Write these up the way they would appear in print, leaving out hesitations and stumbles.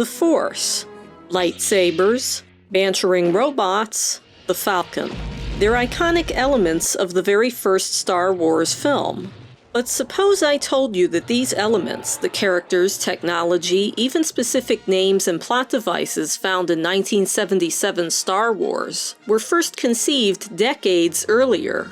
The Force, lightsabers, bantering robots, the Falcon. They're iconic elements of the very first Star Wars film. But suppose I told you that these elements, the characters, technology, even specific names and plot devices found in 1977 Star Wars, were first conceived decades earlier.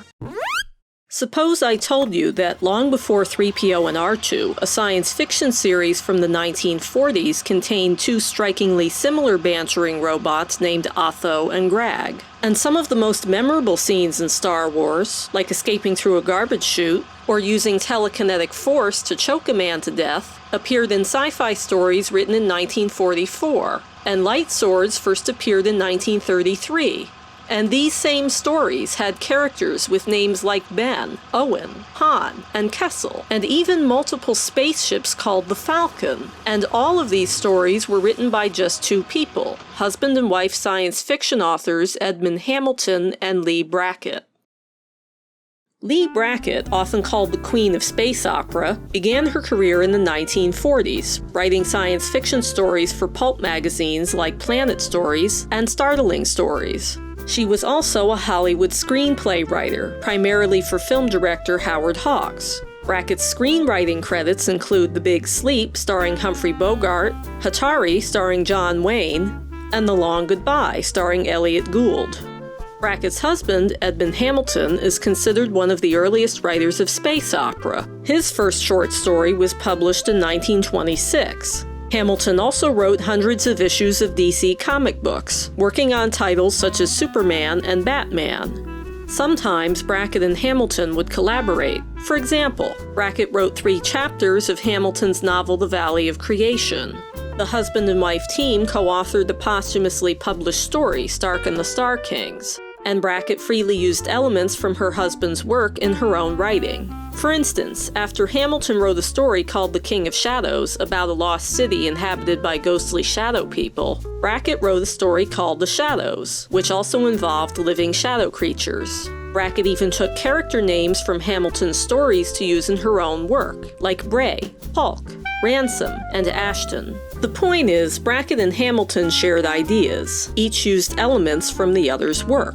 Suppose I told you that long before 3PO and R2, a science fiction series from the 1940s contained two strikingly similar bantering robots named Otho and Grag. And some of the most memorable scenes in Star Wars, like escaping through a garbage chute, or using telekinetic force to choke a man to death, appeared in sci-fi stories written in 1944, and light swords first appeared in 1933. And these same stories had characters with names like Ben, Owen, Han, and Kessel, and even multiple spaceships called the Falcon. And all of these stories were written by just two people, husband and wife science fiction authors Edmund Hamilton and Leigh Brackett. Leigh Brackett, often called the Queen of Space Opera, began her career in the 1940s, writing science fiction stories for pulp magazines like Planet Stories and Startling Stories. She was also a Hollywood screenplay writer, primarily for film director Howard Hawks. Brackett's screenwriting credits include The Big Sleep, starring Humphrey Bogart, Hatari, starring John Wayne, and The Long Goodbye, starring Elliott Gould. Brackett's husband, Edmund Hamilton, is considered one of the earliest writers of space opera. His first short story was published in 1926. Hamilton also wrote hundreds of issues of DC comic books, working on titles such as Superman and Batman. Sometimes Brackett and Hamilton would collaborate. For example, Brackett wrote 3 chapters of Hamilton's novel The Valley of Creation. The husband and wife team co-authored the posthumously published story Stark and the Star Kings, and Brackett freely used elements from her husband's work in her own writing. For instance, after Hamilton wrote a story called The King of Shadows about a lost city inhabited by ghostly shadow people, Brackett wrote a story called The Shadows, which also involved living shadow creatures. Brackett even took character names from Hamilton's stories to use in her own work, like Bray, Hulk, Ransom, and Ashton. The point is, Brackett and Hamilton shared ideas. Each used elements from the other's work.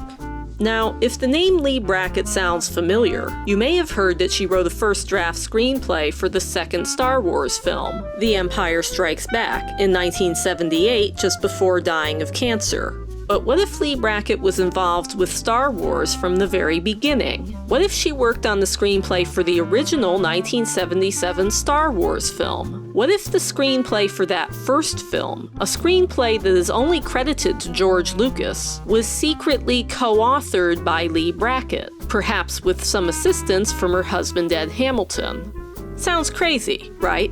Now, if the name Leigh Brackett sounds familiar, you may have heard that she wrote a first draft screenplay for the second Star Wars film, The Empire Strikes Back, in 1978, just before dying of cancer. But what if Leigh Brackett was involved with Star Wars from the very beginning? What if she worked on the screenplay for the original 1977 Star Wars film? What if the screenplay for that first film, a screenplay that is only credited to George Lucas, was secretly co-authored by Leigh Brackett, perhaps with some assistance from her husband Ed Hamilton? Sounds crazy, right?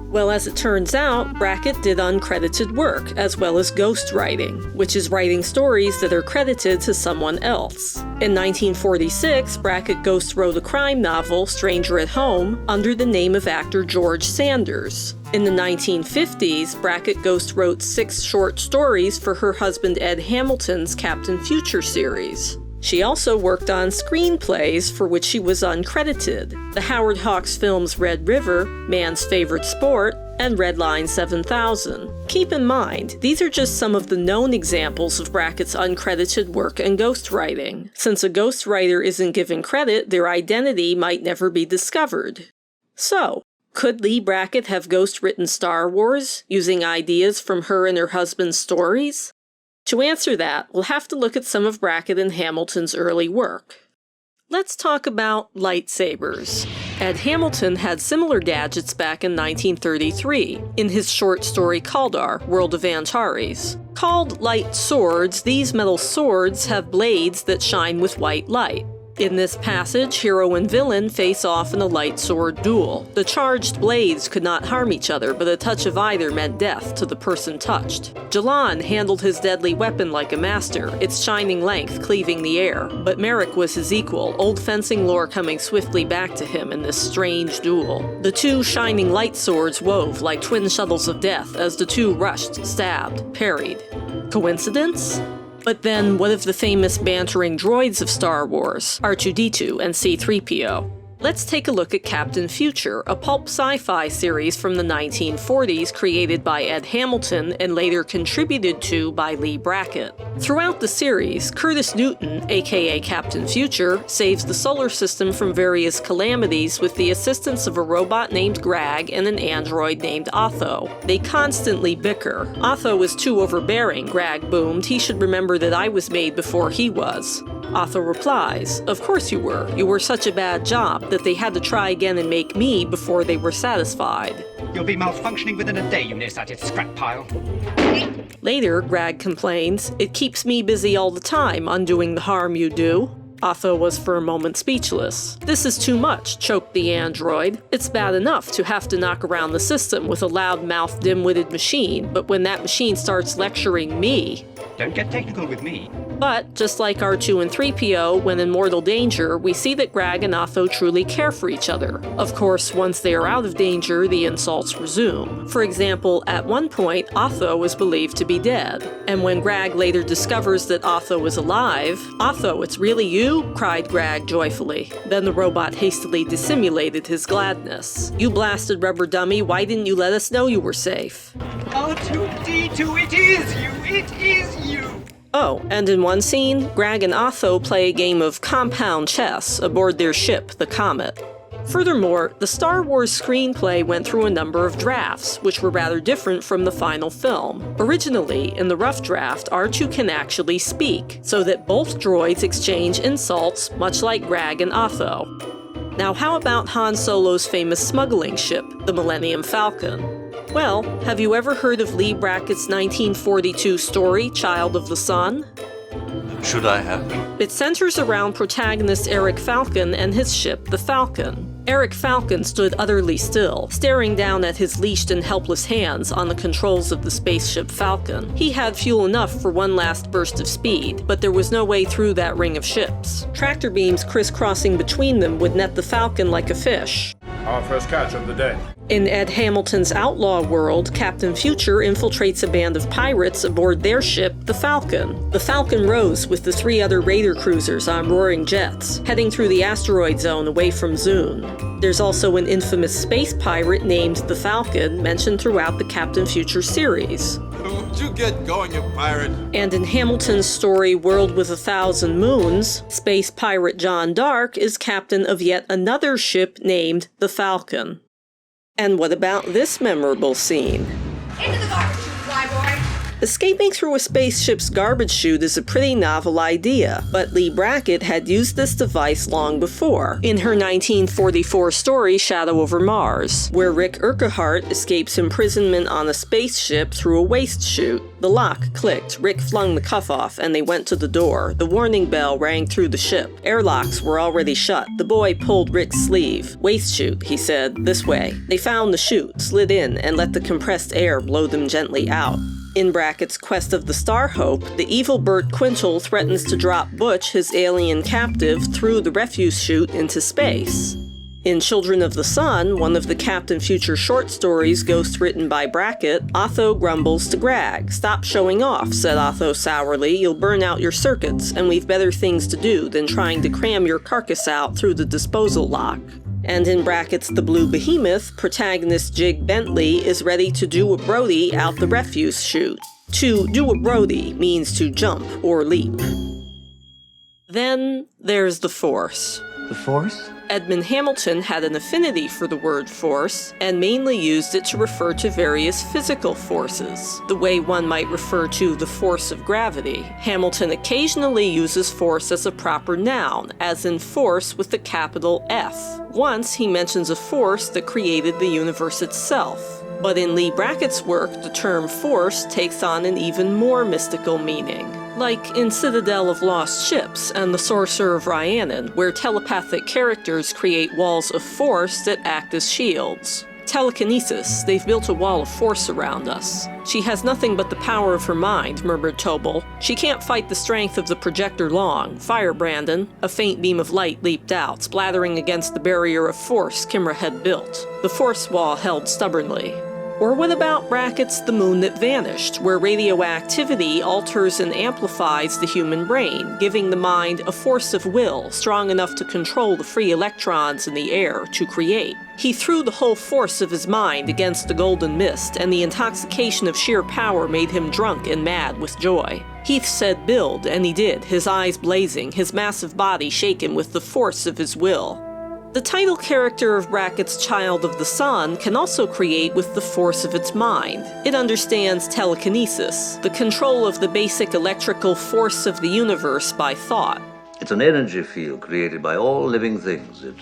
Well, as it turns out, Brackett did uncredited work, as well as ghostwriting, which is writing stories that are credited to someone else. In 1946, Brackett ghostwrote a crime novel, Stranger at Home, under the name of actor George Sanders. In the 1950s, Brackett ghostwrote 6 short stories for her husband Ed Hamilton's Captain Future series. She also worked on screenplays for which she was uncredited: the Howard Hawks films Red River, Man's Favorite Sport, and Redline 7000. Keep in mind, these are just some of the known examples of Brackett's uncredited work and ghostwriting. Since a ghostwriter isn't given credit, their identity might never be discovered. So, could Leigh Brackett have ghostwritten Star Wars, using ideas from her and her husband's stories? To answer that, we'll have to look at some of Brackett and Hamilton's early work. Let's talk about lightsabers. Ed Hamilton had similar gadgets back in 1933, in his short story Kaldar, World of Antares. Called light swords, these metal swords have blades that shine with white light. In this passage, hero and villain face off in a light sword duel. The charged blades could not harm each other, but a touch of either meant death to the person touched. Jalan handled his deadly weapon like a master, its shining length cleaving the air, but Merrick was his equal, old fencing lore coming swiftly back to him in this strange duel. The two shining light swords wove like twin shuttles of death as the two rushed, stabbed, parried. Coincidence? But then, what of the famous bantering droids of Star Wars, R2-D2 and C-3PO? Let's take a look at Captain Future, a pulp sci-fi series from the 1940s created by Ed Hamilton and later contributed to by Leigh Brackett. Throughout the series, Curtis Newton, aka Captain Future, saves the solar system from various calamities with the assistance of a robot named Grag and an android named Otho. They constantly bicker. Otho is too overbearing, Grag boomed. He should remember that I was made before he was. Otho replies, "Of course you were. You were such a bad job that they had to try again and make me before they were satisfied." You'll be malfunctioning within a day, you nearsighted scrap pile. Later, Grag complains, "It keeps me busy all the time, undoing the harm you do." Otho was for a moment speechless. "This is too much," choked the android. "It's bad enough to have to knock around the system with a loud-mouthed, dim-witted machine, but when that machine starts lecturing me..." Don't get technical with me. But, just like R2 and 3PO, when in mortal danger, we see that Grag and Otho truly care for each other. Of course, once they are out of danger, the insults resume. For example, at one point, Otho is believed to be dead. And when Grag later discovers that Otho is alive, "Otho, it's really you?" cried Grag joyfully. Then the robot hastily dissimulated his gladness. "You blasted rubber dummy, why didn't you let us know you were safe?" R2-D2, it is you! It is you! Oh, and in one scene, Grag and Otho play a game of compound chess aboard their ship, the Comet. Furthermore, the Star Wars screenplay went through a number of drafts, which were rather different from the final film. Originally, in the rough draft, R2 can actually speak, so that both droids exchange insults, much like Grag and Otho. Now how about Han Solo's famous smuggling ship, the Millennium Falcon? Well, have you ever heard of Leigh Brackett's 1942 story, Child of the Sun? Should I have? It centers around protagonist Eric Falcon and his ship, the Falcon. Eric Falcon stood utterly still, staring down at his leashed and helpless hands on the controls of the spaceship Falcon. He had fuel enough for one last burst of speed, but there was no way through that ring of ships. Tractor beams crisscrossing between them would net the Falcon like a fish. Our first catch of the day. In Ed Hamilton's outlaw world, Captain Future infiltrates a band of pirates aboard their ship, the Falcon. The Falcon rows with the 3 other raider cruisers on roaring jets, heading through the asteroid zone away from Zune. There's also an infamous space pirate named the Falcon, mentioned throughout the Captain Future series. Would you get going, you pirate? And in Hamilton's story World with 1,000 Moons, space pirate John Dark is captain of yet another ship named the Falcon. And what about this memorable scene? Into the garbage, flyboy! Escaping through a spaceship's garbage chute is a pretty novel idea, but Leigh Brackett had used this device long before, in her 1944 story Shadow over Mars, where Rick Urquhart escapes imprisonment on a spaceship through a waste chute. The lock clicked, Rick flung the cuff off, and they went to the door. The warning bell rang through the ship. Airlocks were already shut. The boy pulled Rick's sleeve. "Waste chute," he said, "this way." They found the chute, slid in, and let the compressed air blow them gently out. In Brackett's Quest of the Star Hope, the evil Burt Quintal threatens to drop Butch, his alien captive, through the refuse chute into space. In Children of the Sun, one of the Captain Future short stories ghostwritten by Brackett, Otho grumbles to Grag. "Stop showing off," said Otho sourly. "You'll burn out your circuits, and we've better things to do than trying to cram your carcass out through the disposal lock." And in Brackett's The Blue Behemoth, protagonist Jig Bentley is ready to do a Brody out the refuse chute. To do a Brody means to jump or leap. Then there's the Force. The Force? Edmund Hamilton had an affinity for the word force, and mainly used it to refer to various physical forces, the way one might refer to the force of gravity. Hamilton occasionally uses force as a proper noun, as in force with the capital F. Once he mentions a force that created the universe itself. But in Leigh Brackett's work, the term force takes on an even more mystical meaning. Like in Citadel of Lost Ships and The Sorcerer of Rhiannon, where telepathic characters create walls of force that act as shields. Telekinesis, they've built a wall of force around us. She has nothing but the power of her mind, murmured Tobal. She can't fight the strength of the projector long. Fire, Brandon. A faint beam of light leaped out, splattering against the barrier of force Kimra had built. The force wall held stubbornly. Or what about Brackett's The Moon That Vanished, where radioactivity alters and amplifies the human brain, giving the mind a force of will strong enough to control the free electrons in the air to create? He threw the whole force of his mind against the golden mist, and the intoxication of sheer power made him drunk and mad with joy. Heath said build, and he did, his eyes blazing, his massive body shaken with the force of his will. The title character of Brackett's Child of the Sun can also create with the force of its mind. It understands telekinesis, the control of the basic electrical force of the universe by thought. It's an energy field created by all living things. It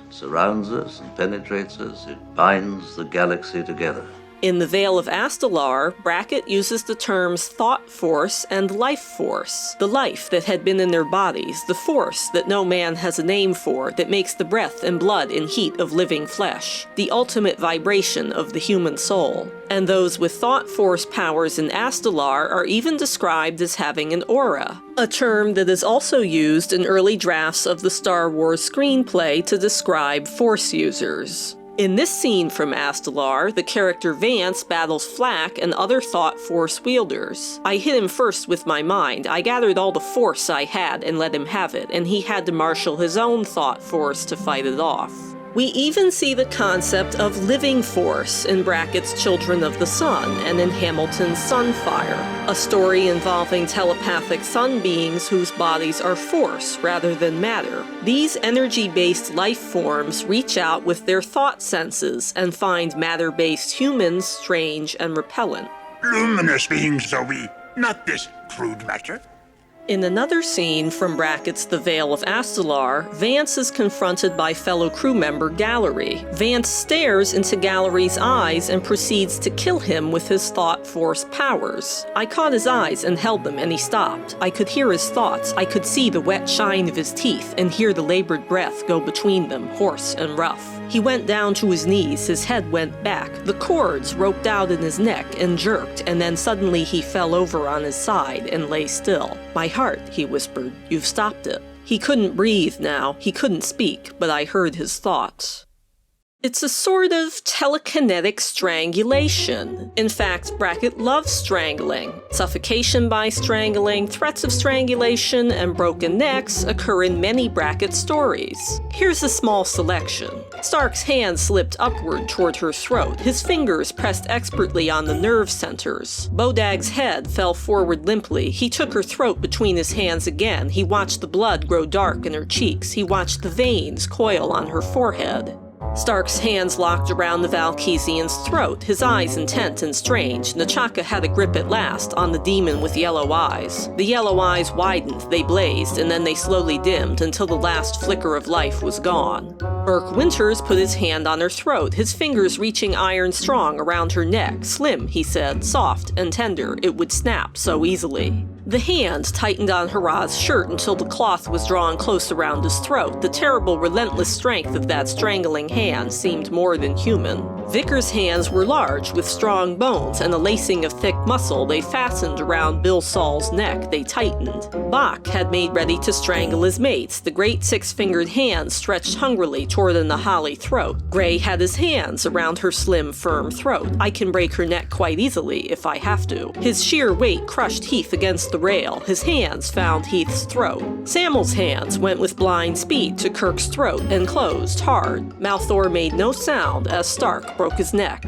surrounds us and penetrates us. It binds the galaxy together. In The Veil of Astellar, Brackett uses the terms thought force and life force. The life that had been in their bodies, the force that no man has a name for, that makes the breath and blood and heat of living flesh, the ultimate vibration of the human soul. And those with thought force powers in Astellar are even described as having an aura, a term that is also used in early drafts of the Star Wars screenplay to describe force users. In this scene from Astellar, the character Vance battles Flack and other thought force wielders. I hit him first with my mind. I gathered all the force I had and let him have it, and he had to marshal his own thought force to fight it off. We even see the concept of living force in Brackett's Children of the Sun and in Hamilton's Sunfire, a story involving telepathic sun beings whose bodies are force rather than matter. These energy-based life forms reach out with their thought senses and find matter-based humans strange and repellent. Luminous beings are we, not this crude matter. In another scene from Brackett's The Veil of Astellar, Vance is confronted by fellow crew member Gallery. Vance stares into Gallery's eyes and proceeds to kill him with his thought force powers. I caught his eyes and held them, and he stopped. I could hear his thoughts. I could see the wet shine of his teeth and hear the labored breath go between them, hoarse and rough. He went down to his knees, his head went back, the cords roped out in his neck and jerked, and then suddenly he fell over on his side and lay still. "My heart," he whispered, "you've stopped it." He couldn't breathe now, he couldn't speak, but I heard his thoughts. It's a sort of telekinetic strangulation. In fact, Brackett loves strangling. Suffocation by strangling, threats of strangulation, and broken necks occur in many Brackett stories. Here's a small selection. Stark's hand slipped upward toward her throat, his fingers pressed expertly on the nerve centers. Bodag's head fell forward limply. He took her throat between his hands again. He watched the blood grow dark in her cheeks. He watched the veins coil on her forehead. Stark's hands locked around the Valkesian's throat, his eyes intent and strange. N'Chaka had a grip at last on the demon with yellow eyes. The yellow eyes widened, they blazed, and then they slowly dimmed until the last flicker of life was gone. Burke Winters put his hand on her throat, his fingers reaching iron strong around her neck. Slim, he said, soft and tender, it would snap so easily. The hand tightened on Haraz's shirt until the cloth was drawn close around his throat. The terrible, relentless strength of that strangling hand seemed more than human. Vickers' hands were large, with strong bones and a lacing of thick muscle. They fastened around Bill Saul's neck. They tightened. Bach had made ready to strangle his mates. The great six-fingered hand stretched hungrily toward the Nahali throat. Gray had his hands around her slim, firm throat. I can break her neck quite easily if I have to. His sheer weight crushed Heath against the rail. His hands found Heath's throat. Sammel's hands went with blind speed to Kirk's throat and closed hard. Malthor made no sound as Stark broke his neck.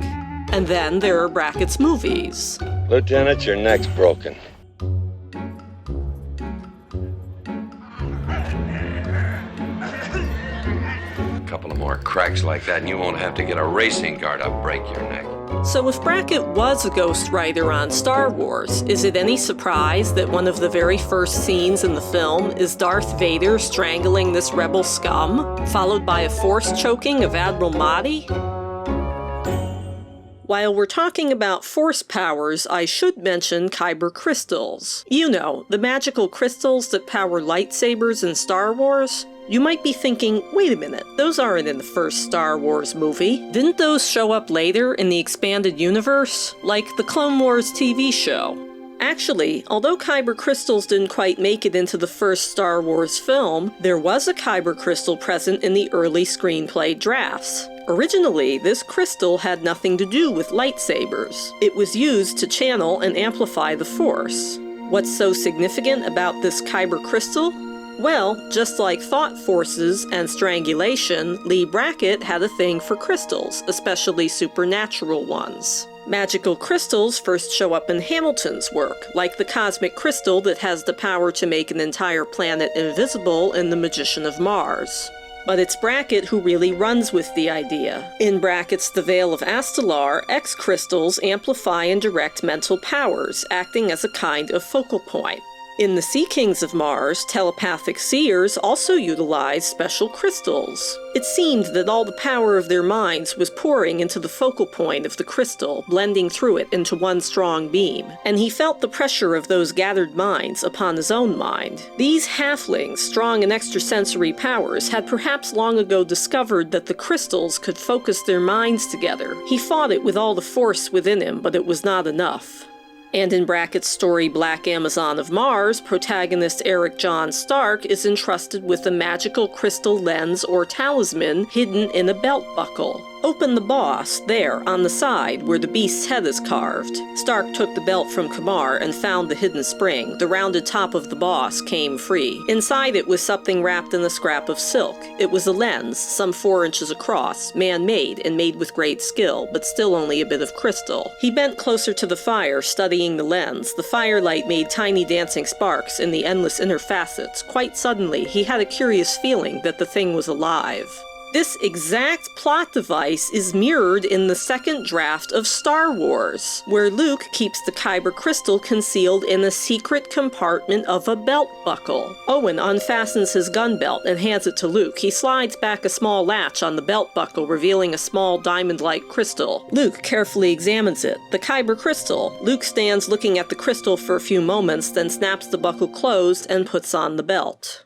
And then there are Brackett's movies. Lieutenant, your neck's broken. A couple of more cracks like that and you won't have to get a racing car to break your neck. So if Brackett was a ghostwriter on Star Wars, is it any surprise that one of the very first scenes in the film is Darth Vader strangling this rebel scum, followed by a force choking of Admiral Motti? While we're talking about force powers, I should mention Kyber crystals. You know, the magical crystals that power lightsabers in Star Wars? You might be thinking, wait a minute, those aren't in the first Star Wars movie. Didn't those show up later in the expanded universe? Like the Clone Wars TV show? Actually, although Kyber crystals didn't quite make it into the first Star Wars film, there was a Kyber crystal present in the early screenplay drafts. Originally, this crystal had nothing to do with lightsabers. It was used to channel and amplify the Force. What's so significant about this Kyber crystal? Well, just like thought forces and strangulation, Leigh Brackett had a thing for crystals, especially supernatural ones. Magical crystals first show up in Hamilton's work, like the cosmic crystal that has the power to make an entire planet invisible in The Magician of Mars. But it's Brackett who really runs with the idea. In Brackett's The Veil of Astellar, X-crystals amplify and direct mental powers, acting as a kind of focal point. In the Sea Kings of Mars, telepathic seers also utilize special crystals. It seemed that all the power of their minds was pouring into the focal point of the crystal, blending through it into one strong beam, and he felt the pressure of those gathered minds upon his own mind. These halflings, strong in extrasensory powers, had perhaps long ago discovered that the crystals could focus their minds together. He fought it with all the force within him, but it was not enough. And in Brackett's story Black Amazon of Mars, protagonist Eric John Stark is entrusted with a magical crystal lens or talisman hidden in a belt buckle. Open the boss, there, on the side, where the beast's head is carved. Stark took the belt from Kamar and found the hidden spring. The rounded top of the boss came free. Inside it was something wrapped in a scrap of silk. It was a lens, some 4 inches across, man-made and made with great skill, but still only a bit of crystal. He bent closer to the fire, studying the lens. The firelight made tiny dancing sparks in the endless inner facets. Quite suddenly, he had a curious feeling that the thing was alive. This exact plot device is mirrored in the second draft of Star Wars, where Luke keeps the Kyber crystal concealed in a secret compartment of a belt buckle. Owen unfastens his gun belt and hands it to Luke. He slides back a small latch on the belt buckle, revealing a small diamond-like crystal. Luke carefully examines it. The Kyber crystal. Luke stands looking at the crystal for a few moments, then snaps the buckle closed and puts on the belt.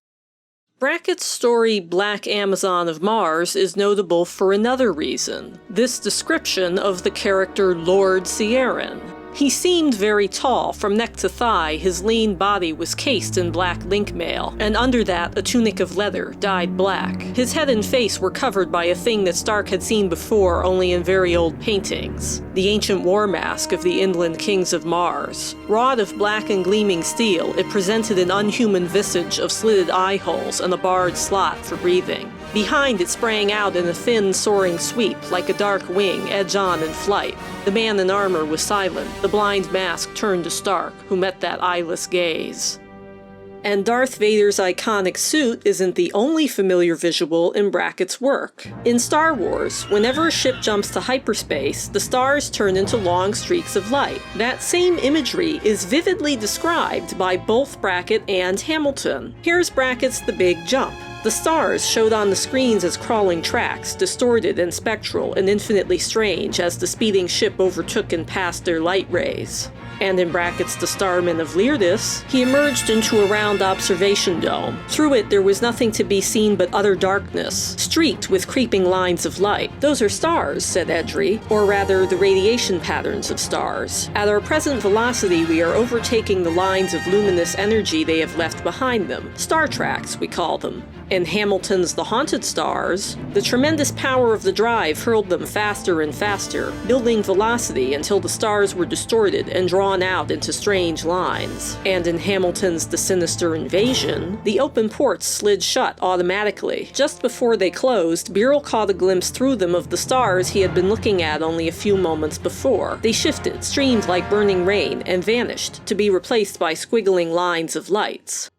Brackett's story Black Amazon of Mars is notable for another reason, this description of the character Lord Ciaran. He seemed very tall, from neck to thigh. His lean body was cased in black link mail, and under that a tunic of leather, dyed black. His head and face were covered by a thing that Stark had seen before only in very old paintings, the ancient war mask of the inland kings of Mars. Wrought of black and gleaming steel, it presented an unhuman visage of slitted eye holes and a barred slot for breathing. Behind it sprang out in a thin, soaring sweep, like a dark wing, edge-on in flight. The man in armor was silent. The blind mask turned to Stark, who met that eyeless gaze. And Darth Vader's iconic suit isn't the only familiar visual in Brackett's work. In Star Wars, whenever a ship jumps to hyperspace, the stars turn into long streaks of light. That same imagery is vividly described by both Brackett and Hamilton. Here's Brackett's The Big Jump. The stars showed on the screens as crawling tracks, distorted and spectral and infinitely strange as the speeding ship overtook and passed their light rays. And in Brackett's The Starman of Leardis, he emerged into a round observation dome. Through it there was nothing to be seen but utter darkness, streaked with creeping lines of light. "Those are stars," said Edry, or rather the radiation patterns of stars. "At our present velocity we are overtaking the lines of luminous energy they have left behind them. Star tracks, we call them." In Hamilton's The Haunted Stars, the tremendous power of the drive hurled them faster and faster, building velocity until the stars were distorted and drawn out into strange lines. And in Hamilton's The Sinister Invasion, the open ports slid shut automatically. Just before they closed, Beryl caught a glimpse through them of the stars he had been looking at only a few moments before. They shifted, streamed like burning rain, and vanished, to be replaced by squiggling lines of lights.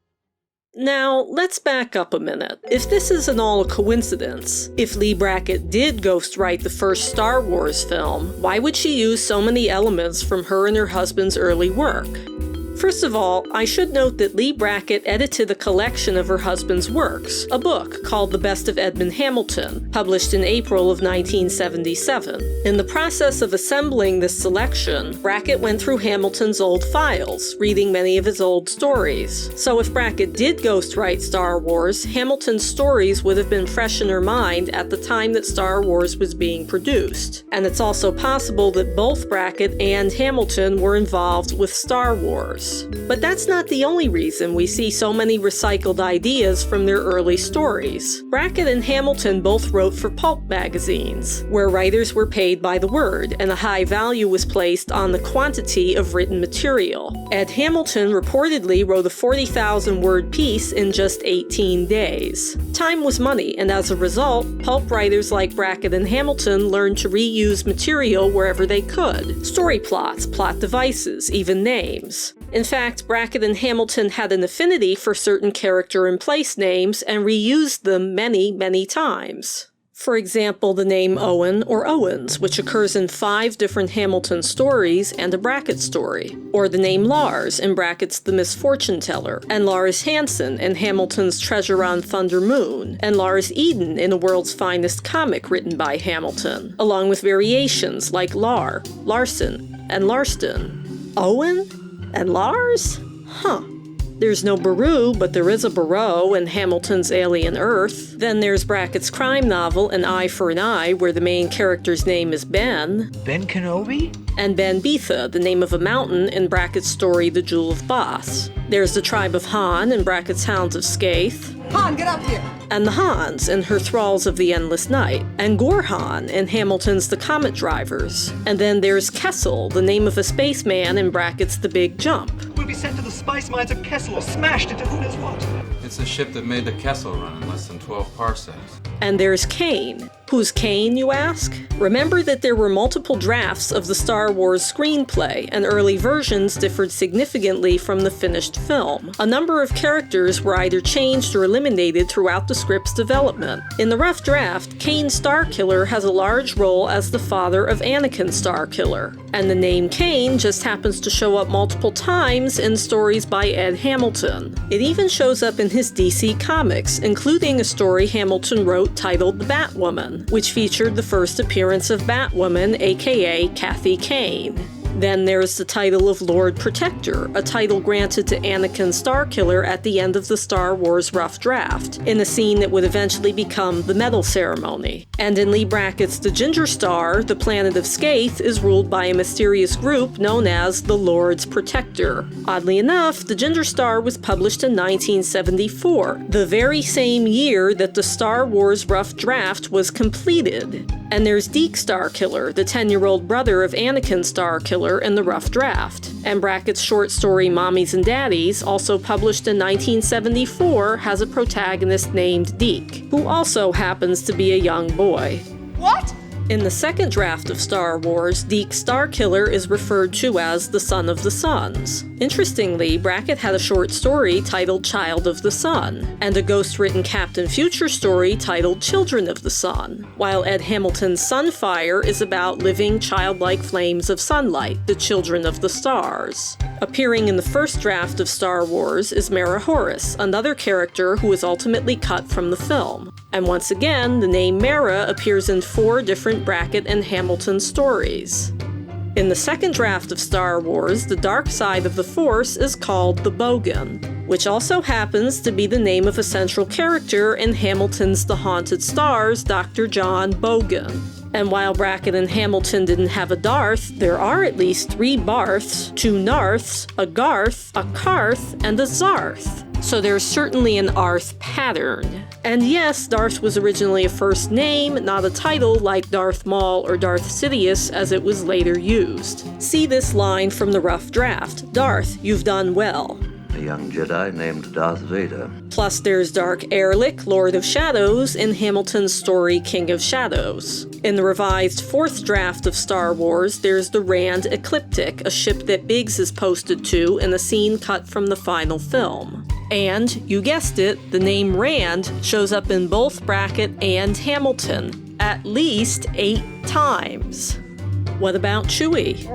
Now, let's back up a minute. If this isn't all a coincidence, if Leigh Brackett did ghostwrite the first Star Wars film, why would she use so many elements from her and her husband's early work? First of all, I should note that Leigh Brackett edited a collection of her husband's works, a book called The Best of Edmund Hamilton, published in April of 1977. In the process of assembling this selection, Brackett went through Hamilton's old files, reading many of his old stories. So if Brackett did ghostwrite Star Wars, Hamilton's stories would have been fresh in her mind at the time that Star Wars was being produced. And it's also possible that both Brackett and Hamilton were involved with Star Wars. characters. But that's not the only reason we see so many recycled ideas from their early stories. Brackett and Hamilton both wrote for pulp magazines, where writers were paid by the word, and a high value was placed on the quantity of written material. Ed Hamilton reportedly wrote a 40,000-word piece in just 18 days. Time was money, and as a result, pulp writers like Brackett and Hamilton learned to reuse material wherever they could. Story plots, plot devices, even names. In fact, Brackett and Hamilton had an affinity for certain character and place names and reused them many, many times. For example, the name Owen or Owens, which occurs in 5 different Hamilton stories and a Brackett story. Or the name Lars in Brackett's The Misfortune Teller, and Lars Hansen in Hamilton's Treasure on Thunder Moon, and Lars Eden in The World's Finest Comic written by Hamilton, along with variations like Lar, Larson, and Larston. Owen? And Lars? Huh. There's no Baru, but there is a Barrow in Hamilton's Alien Earth. Then there's Brackett's crime novel, An Eye for an Eye, where the main character's name is Ben. Ben Kenobi? And Ben Beatha, the name of a mountain in Brackett's story The Jewel of Bath. There's the tribe of Han in Brackett's Hounds of Skaith. Han, get up here. And the Hans in her Thralls of the Endless Night, and Gorhan in Hamilton's The Comet Drivers. And then there's Kessel, the name of a spaceman in Brackett's The Big Jump. We'll be sent to the spice mines of Kessel or smashed into who knows what. It's a ship that made the Kessel run in less than 12 parsecs. And there's Kane. Who's Kane, you ask? Remember that there were multiple drafts of the Star Wars screenplay, and early versions differed significantly from the finished film. A number of characters were either changed or eliminated throughout the script's development. In the rough draft, Kane Starkiller has a large role as the father of Anakin Starkiller, and the name Kane just happens to show up multiple times in stories by Ed Hamilton. It even shows up in his DC comics, including a story Hamilton wrote titled The Batwoman, which featured the first appearance of Batwoman, aka Kathy Kane. Then there's the title of Lord Protector, a title granted to Anakin Starkiller at the end of the Star Wars rough draft, in a scene that would eventually become the medal ceremony. And in Lee Brackett's The Ginger Star, the planet of Skaith is ruled by a mysterious group known as the Lord's Protector. Oddly enough, The Ginger Star was published in 1974, the very same year that the Star Wars rough draft was completed. And there's Deke Starkiller, the 10-year-old brother of Anakin Starkiller in the rough draft. And Brackett's short story Mommies and Daddies, also published in 1974, has a protagonist named Deke, who also happens to be a young boy. What? In the second draft of Star Wars, Deke Starkiller is referred to as the Son of the Suns. Interestingly, Brackett had a short story titled Child of the Sun, and a ghost-written Captain Future story titled Children of the Sun, while Ed Hamilton's Sunfire is about living childlike flames of sunlight, the children of the stars. Appearing in the first draft of Star Wars is Mara Horus, another character who was ultimately cut from the film. And once again, the name Mara appears in 4 different Brackett and Hamilton stories. In the second draft of Star Wars, the dark side of the Force is called the Bogan, which also happens to be the name of a central character in Hamilton's The Haunted Stars, Dr. John Bogan. And while Brackett and Hamilton didn't have a Darth, there are at least 3 Barths, 2 Narths, a Garth, a Karth, and a Zarth. So there's certainly an Arth pattern. And yes, Darth was originally a first name, not a title like Darth Maul or Darth Sidious as it was later used. See this line from the rough draft: Darth, you've done well. A young Jedi named Darth Vader. Plus there's Dark Erlich, Lord of Shadows, in Hamilton's story King of Shadows. In the revised 4th draft of Star Wars, there's the Rand Ecliptic, a ship that Biggs is posted to in a scene cut from the final film. And, you guessed it, the name Rand shows up in both Brackett and Hamilton, at least 8 times. What about Chewie?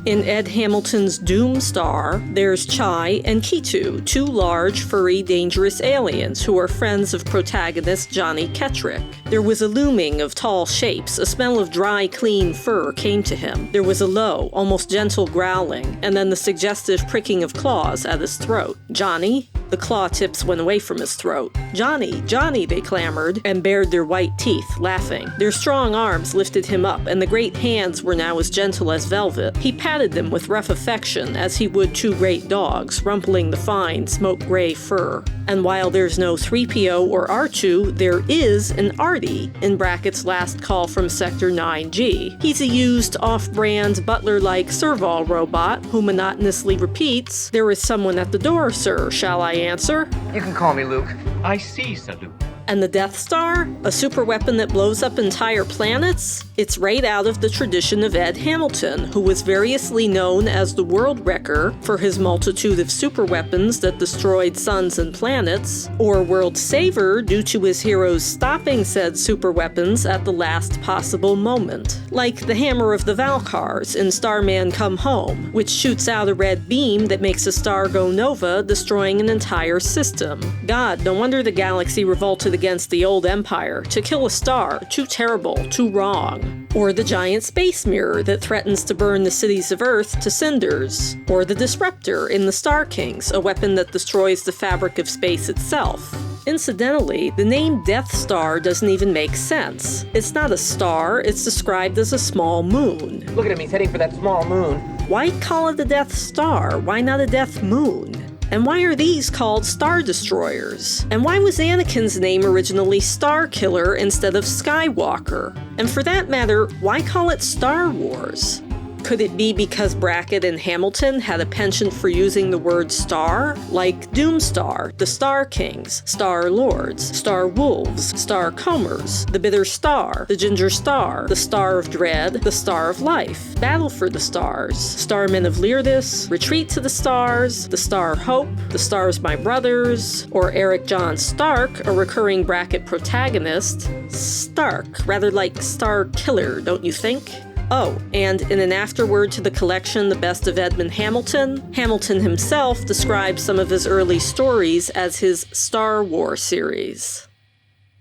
In Ed Hamilton's Doomstar, there's Chai and Kitu, 2 large, furry, dangerous aliens who are friends of protagonist Johnny Kettrick. There was a looming of tall shapes, a smell of dry, clean fur came to him. There was a low, almost gentle growling, and then the suggestive pricking of claws at his throat. Johnny? The claw tips went away from his throat. "Johnny, Johnny," they clamored, and bared their white teeth, laughing. Their strong arms lifted him up, and the great hands were now as gentle as velvet. He patted them with rough affection, as he would two great dogs, rumpling the fine, smoke-gray fur. And while there's no 3PO or R2, there is an Artie in Brackett's last call from Sector 9G. He's a used, off-brand, butler-like serval robot who monotonously repeats, "There is someone at the door, sir. Shall I answer?" You can call me Luke. I see, Sir Luke. And the Death Star? A superweapon that blows up entire planets? It's right out of the tradition of Ed Hamilton, who was variously known as the World Wrecker for his multitude of superweapons that destroyed suns and planets, or World Saver due to his heroes stopping said superweapons at the last possible moment. Like the Hammer of the Valkars in Starman Come Home, which shoots out a red beam that makes a star go nova, destroying an entire system. God, no wonder the galaxy revolted against the old empire. To kill a star, too terrible, too wrong. Or the giant space mirror that threatens to burn the cities of Earth to cinders. Or the disruptor in the Star Kings, a weapon that destroys the fabric of space itself. Incidentally, the name Death Star doesn't even make sense. It's not a star, it's described as a small moon. Look at him, he's heading for that small moon. Why call it a Death Star? Why not a Death Moon? And why are these called Star Destroyers? And why was Anakin's name originally Star Killer instead of Skywalker? And for that matter, why call it Star Wars? Could it be because Brackett and Hamilton had a penchant for using the word star? Like Doomstar, the Star Kings, Star Lords, Star Wolves, Star Combers, the Bitter Star, the Ginger Star, the Star of Dread, the Star of Life, Battle for the Stars, Starmen of Leerdis, Retreat to the Stars, the Star Hope, the Stars My Brothers, or Eric John Stark, a recurring Brackett protagonist. Stark, rather like Star Killer, don't you think? Oh, and in an afterword to the collection The Best of Edmund Hamilton, Hamilton himself describes some of his early stories as his Star Wars series.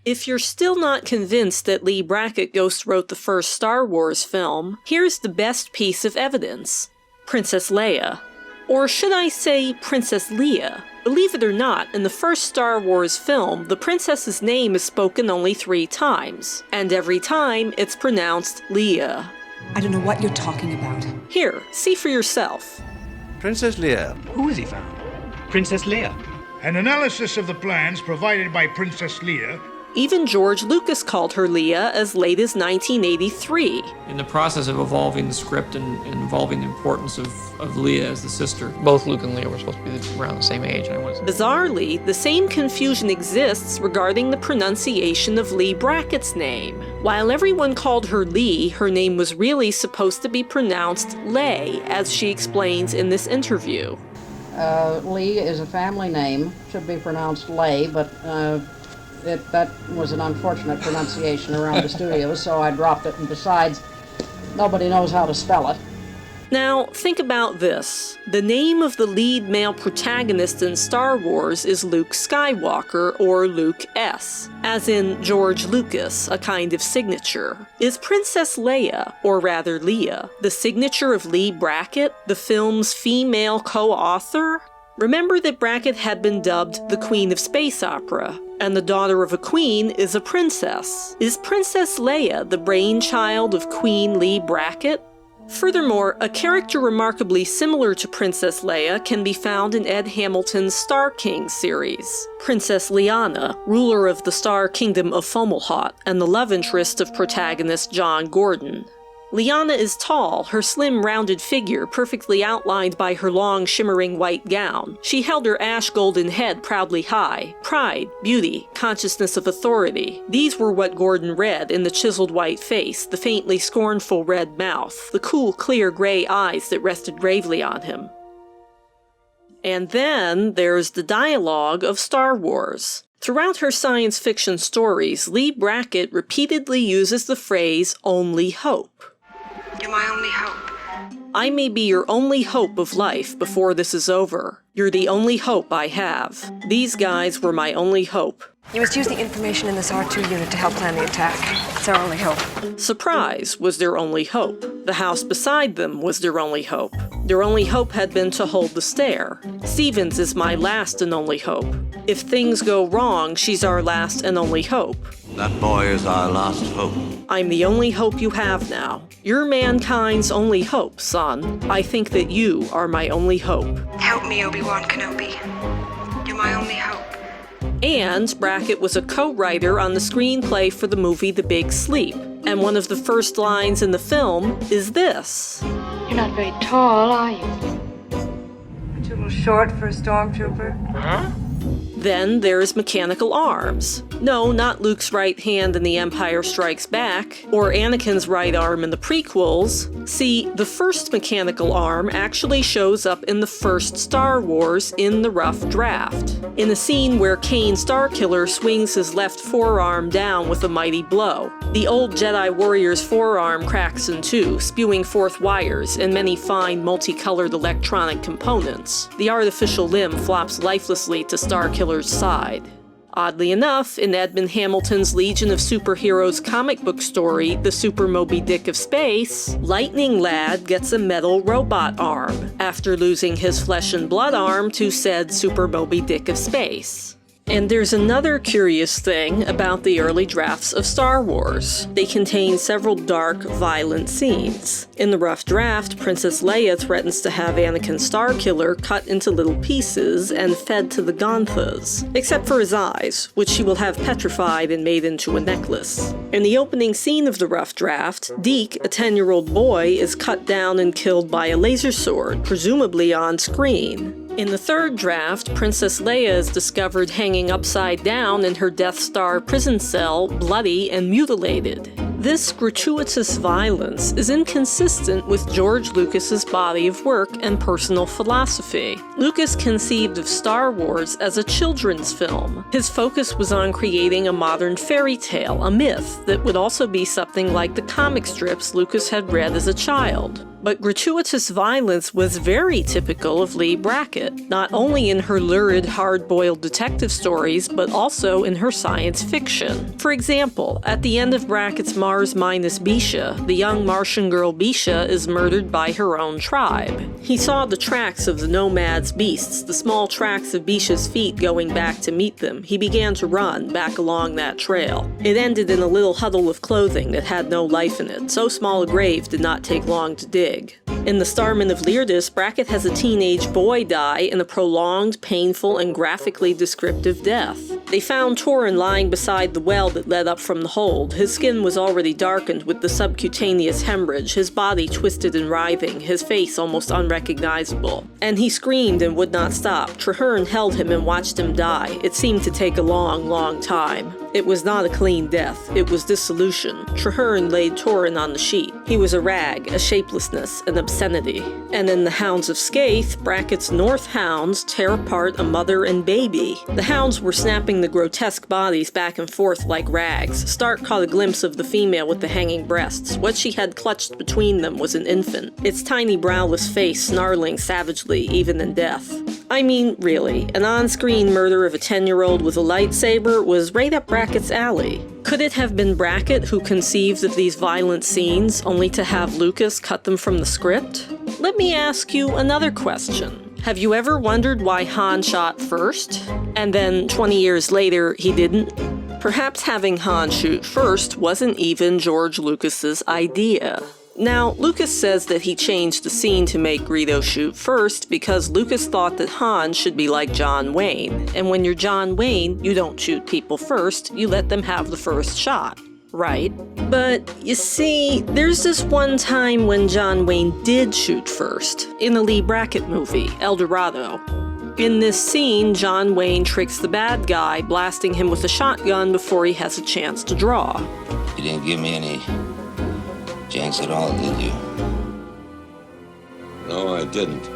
If you're still not convinced that Lee Brackett ghost wrote the first Star Wars film, here's the best piece of evidence. Princess Leia. Or should I say Princess Leia? Believe it or not, in the first Star Wars film, the princess's name is spoken only 3 times, and every time it's pronounced Leia. I don't know what you're talking about. Here, see for yourself. Princess Leia. Who has he found? Princess Leia. An analysis of the plans provided by Princess Leia. Even George Lucas called her Leia as late as 1983. In the process of evolving the script and involving the importance of Leia as the sister, both Luke and Leia were supposed to be around the same age. Bizarrely, the same confusion exists regarding the pronunciation of Lee Brackett's name. While everyone called her Lee, her name was really supposed to be pronounced Lay, as she explains in this interview. Lee is a family name, should be pronounced Lay, but that was an unfortunate pronunciation around the studios, so I dropped it, and besides, nobody knows how to spell it. Now, think about this. The name of the lead male protagonist in Star Wars is Luke Skywalker, or Luke S., as in George Lucas, a kind of signature. Is Princess Leia, or rather Leia, the signature of Lee Brackett, the film's female co-author? Remember that Brackett had been dubbed the Queen of Space Opera, and the daughter of a queen is a princess. Is Princess Leia the brainchild of Queen Lee Brackett? Furthermore, a character remarkably similar to Princess Leia can be found in Ed Hamilton's Star King series. Princess Lyanna, ruler of the Star Kingdom of Fomalhaut, and the love interest of protagonist John Gordon. Lyanna is tall, her slim, rounded figure perfectly outlined by her long, shimmering white gown. She held her ash-golden head proudly high. Pride, beauty, consciousness of authority. These were what Gordon read in the chiseled white face, the faintly scornful red mouth, the cool, clear gray eyes that rested gravely on him. And then there's the dialogue of Star Wars. Throughout her science fiction stories, Lee Brackett repeatedly uses the phrase, "only hope." You're my only hope. I may be your only hope of life before this is over. You're the only hope I have. These guys were my only hope. You must use the information in this R2 unit to help plan the attack. That's our only hope. Surprise was their only hope. The house beside them was their only hope. Their only hope had been to hold the stair. Stevens is my last and only hope. If things go wrong, she's our last and only hope. That boy is our last hope. I'm the only hope you have now. You're mankind's only hope, son. I think that you are my only hope. Help me, Obi-Wan Kenobi. You're my only hope. And Brackett was a co-writer on the screenplay for the movie The Big Sleep. And one of the first lines in the film is this. You're not very tall, are you? Too little short for a stormtrooper. Huh? Then there's mechanical arms. No, not Luke's right hand in The Empire Strikes Back, or Anakin's right arm in the prequels. See, the first mechanical arm actually shows up in the first Star Wars in the rough draft, in a scene where Kane Starkiller swings his left forearm down with a mighty blow. The old Jedi warrior's forearm cracks in two, spewing forth wires and many fine multicolored electronic components. The artificial limb flops lifelessly to Starkiller's side. Oddly enough, in Edmund Hamilton's Legion of Superheroes comic book story, The Super Moby Dick of Space, Lightning Lad gets a metal robot arm, after losing his flesh and blood arm to said Super Moby Dick of Space. And there's another curious thing about the early drafts of Star Wars. They contain several dark, violent scenes. In the rough draft, Princess Leia threatens to have Anakin Starkiller cut into little pieces and fed to the Gonthas, except for his eyes, which she will have petrified and made into a necklace. In the opening scene of the rough draft, Deke, a 10-year-old boy, is cut down and killed by a laser sword, presumably on screen. In the third draft, Princess Leia is discovered hanging upside down in her Death Star prison cell, bloody and mutilated. This gratuitous violence is inconsistent with George Lucas's body of work and personal philosophy. Lucas conceived of Star Wars as a children's film. His focus was on creating a modern fairy tale, a myth, that would also be something like the comic strips Lucas had read as a child. But gratuitous violence was very typical of Leigh Brackett, not only in her lurid, hard-boiled detective stories, but also in her science fiction. For example, at the end of Brackett's Mars Minus Bisha, the young Martian girl Bisha is murdered by her own tribe. He saw the tracks of the nomads' beasts, the small tracks of Bisha's feet going back to meet them. He began to run back along that trail. It ended in a little huddle of clothing that had no life in it. So small a grave did not take long to dig. In The Starman of Leardis, Brackett has a teenage boy die in a prolonged, painful, and graphically descriptive death. They found Torin lying beside the well that led up from the hold. His skin was already darkened with the subcutaneous hemorrhage, his body twisted and writhing, his face almost unrecognizable. And he screamed and would not stop. Traherne held him and watched him die. It seemed to take a long, long time. It was not a clean death. It was dissolution. Traherne laid Torin on the sheet. He was a rag, a shapelessness, an obscenity. And in The Hounds of Skaith, Brackett's North hounds tear apart a mother and baby. The hounds were snapping the grotesque bodies back and forth like rags. Stark caught a glimpse of the female with the hanging breasts. What she had clutched between them was an infant, its tiny browless face snarling savagely even in death. I mean, really, an on-screen murder of a 10-year-old with a lightsaber was right up Brackett's alley. Could it have been Brackett who conceived of these violent scenes, only to have Lucas cut them from the script? Let me ask you another question. Have you ever wondered why Han shot first, and then 20 years later he didn't? Perhaps having Han shoot first wasn't even George Lucas's idea. Now, Lucas says that he changed the scene to make Greedo shoot first because Lucas thought that Han should be like John Wayne, and when you're John Wayne, you don't shoot people first, you let them have the first shot, right? But, you see, there's this one time when John Wayne did shoot first, in the Leigh Brackett movie, El Dorado. In this scene, John Wayne tricks the bad guy, blasting him with a shotgun before he has a chance to draw. You didn't give me any chance at all, did you? No, I didn't.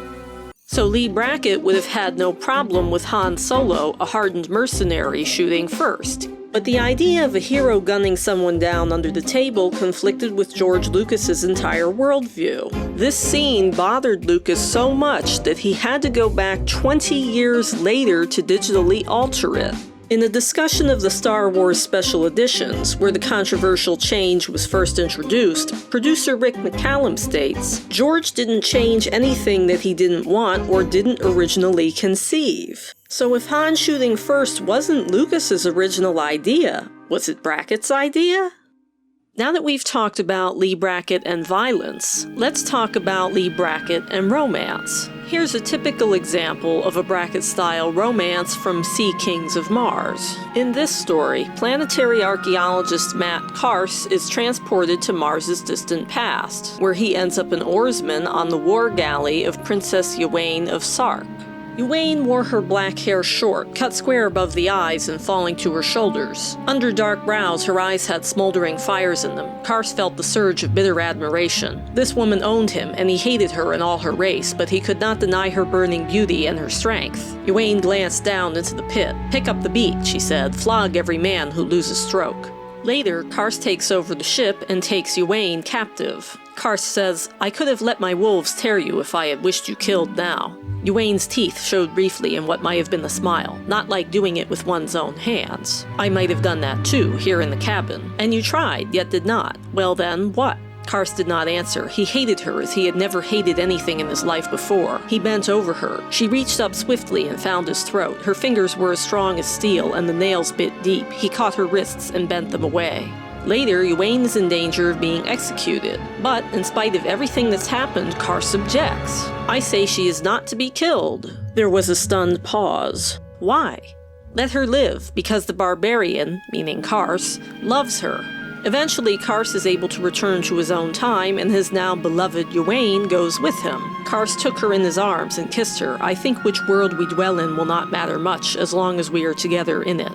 So Leigh Brackett would have had no problem with Han Solo, a hardened mercenary, shooting first. But the idea of a hero gunning someone down under the table conflicted with George Lucas's entire worldview. This scene bothered Lucas so much that he had to go back 20 years later to digitally alter it. In a discussion of the Star Wars Special Editions, where the controversial change was first introduced, producer Rick McCallum states, George didn't change anything that he didn't want or didn't originally conceive. So if Han shooting first wasn't Lucas's original idea, was it Brackett's idea? Now that we've talked about Leigh Brackett and violence, let's talk about Leigh Brackett and romance. Here's a typical example of a Brackett-style romance from Sea Kings of Mars. In this story, planetary archaeologist Matt Karst is transported to Mars's distant past, where he ends up an oarsman on the war galley of Princess Ywain of Sark. Ywain wore her black hair short, cut square above the eyes and falling to her shoulders. Under dark brows, her eyes had smoldering fires in them. Karst felt the surge of bitter admiration. This woman owned him, and he hated her and all her race, but he could not deny her burning beauty and her strength. Ywain glanced down into the pit. "Pick up the beat," she said. "Flog every man who loses stroke." Later, Karst takes over the ship and takes Ywain captive. Karst says, "I could have let my wolves tear you if I had wished you killed now." Ywain's teeth showed briefly in what might have been a smile, not like doing it with one's own hands. "I might have done that too, here in the cabin. And you tried, yet did not. Well then, what?" Karst did not answer. He hated her as he had never hated anything in his life before. He bent over her. She reached up swiftly and found his throat. Her fingers were as strong as steel, and the nails bit deep. He caught her wrists and bent them away. Later, Ywain is in danger of being executed, but in spite of everything that's happened, Karst objects. "I say she is not to be killed." There was a stunned pause. Why? Let her live, because the barbarian, meaning Karst, loves her. Eventually, Karst is able to return to his own time, and his now beloved Ywain goes with him. Karst took her in his arms and kissed her. "I think which world we dwell in will not matter much, as long as we are together in it."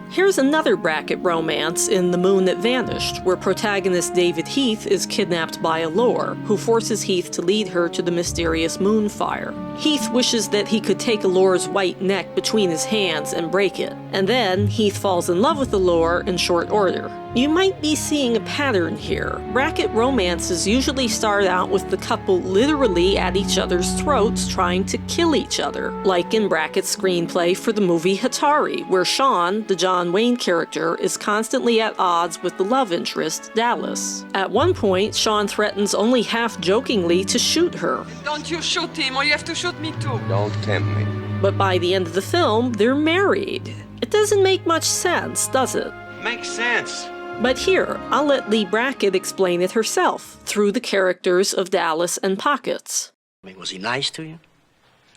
Here's another Brackett romance in The Moon That Vanished, where protagonist David Heath is kidnapped by Allure, who forces Heath to lead her to the mysterious Moonfire. Heath wishes that he could take Allure's white neck between his hands and break it, and then Heath falls in love with Allure in short order. You might be seeing a pattern here. Brackett romances usually start out with the couple literally at each other's throats trying to kill each other, like in Brackett's screenplay for the movie Hatari, where Sean, the John Wayne character, is constantly at odds with the love interest, Dallas. At one point, Sean threatens only half-jokingly to shoot her. Don't you shoot him, or you have to shoot me too. Don't tempt me. But by the end of the film, they're married. It doesn't make much sense, does it? Makes sense. But here, I'll let Leigh Brackett explain it herself, through the characters of Dallas and Pockets. I mean, was he nice to you?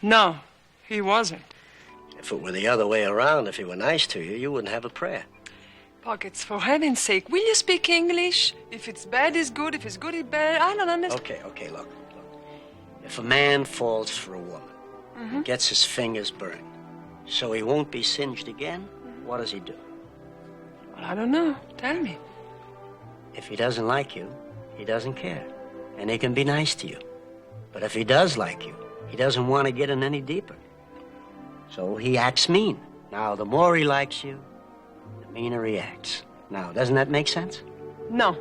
No, he wasn't. If it were the other way around, if he were nice to you, you wouldn't have a prayer. Pockets, for heaven's sake, will you speak English? If it's bad, it's good. If it's good, it's bad. I don't understand. Okay, look. If a man falls for a woman, and gets his fingers burned, so he won't be singed again, what does he do? Well, I don't know. Tell me. If he doesn't like you, he doesn't care. And he can be nice to you. But if he does like you, he doesn't want to get in any deeper. So he acts mean. Now, the more he likes you, the meaner he acts. Now, doesn't that make sense? No.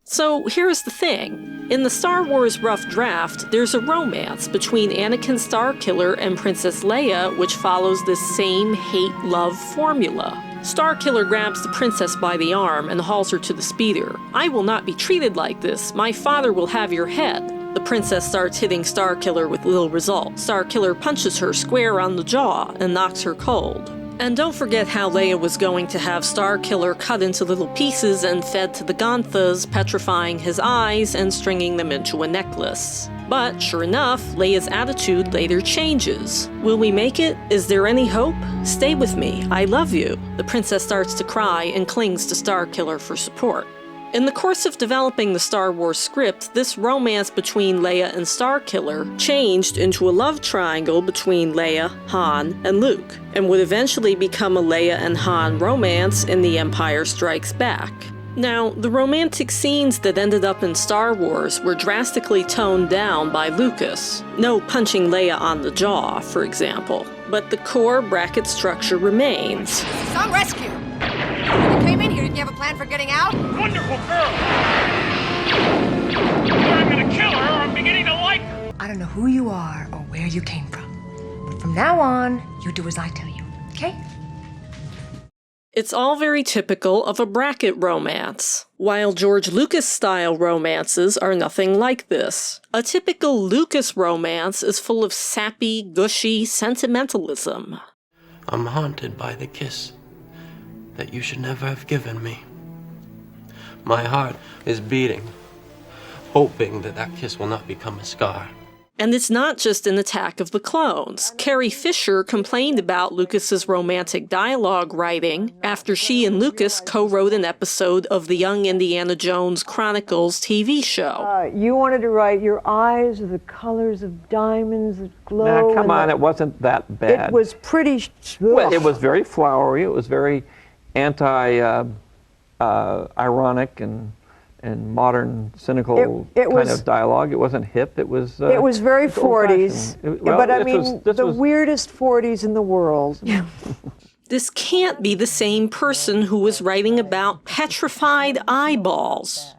So here's the thing. In the Star Wars Rough Draft, there's a romance between Anakin Starkiller and Princess Leia, which follows this same hate-love formula. Starkiller grabs the princess by the arm and hauls her to the speeder. "I will not be treated like this. My father will have your head." The princess starts hitting Starkiller with little result. Starkiller punches her square on the jaw and knocks her cold. And don't forget how Leia was going to have Starkiller cut into little pieces and fed to the Ganthas, petrifying his eyes and stringing them into a necklace. But, sure enough, Leia's attitude later changes. Will we make it? Is there any hope? Stay with me. I love you. The princess starts to cry and clings to Starkiller for support. In the course of developing the Star Wars script, this romance between Leia and Starkiller changed into a love triangle between Leia, Han, and Luke, and would eventually become a Leia and Han romance in The Empire Strikes Back. Now, the romantic scenes that ended up in Star Wars were drastically toned down by Lucas. No punching Leia on the jaw, for example. But the core Brackett structure remains. Some rescue. You came in here, didn't you have a plan for getting out? Wonderful girl! I'm gonna kill her or I'm beginning to like her! I don't know who you are or where you came from, but from now on, you do as I tell you, okay? It's all very typical of a Brackett romance, while George Lucas-style romances are nothing like this. A typical Lucas romance is full of sappy, gushy sentimentalism. I'm haunted by the kiss that you should never have given me. My heart is beating, hoping that that kiss will not become a scar. And it's not just in Attack of the Clones. Carrie Fisher complained about Lucas's romantic dialogue writing after she and Lucas co-wrote an episode of the Young Indiana Jones Chronicles TV show. You wanted to write, your eyes are the colors of diamonds that glow. Now, come on, it wasn't that bad. It was pretty... Well, it was very flowery. It was very ironic and modern, cynical kind of dialogue. It wasn't hip. It was very 40s. But I mean, the weirdest 40s in the world. This can't be the same person who was writing about petrified eyeballs.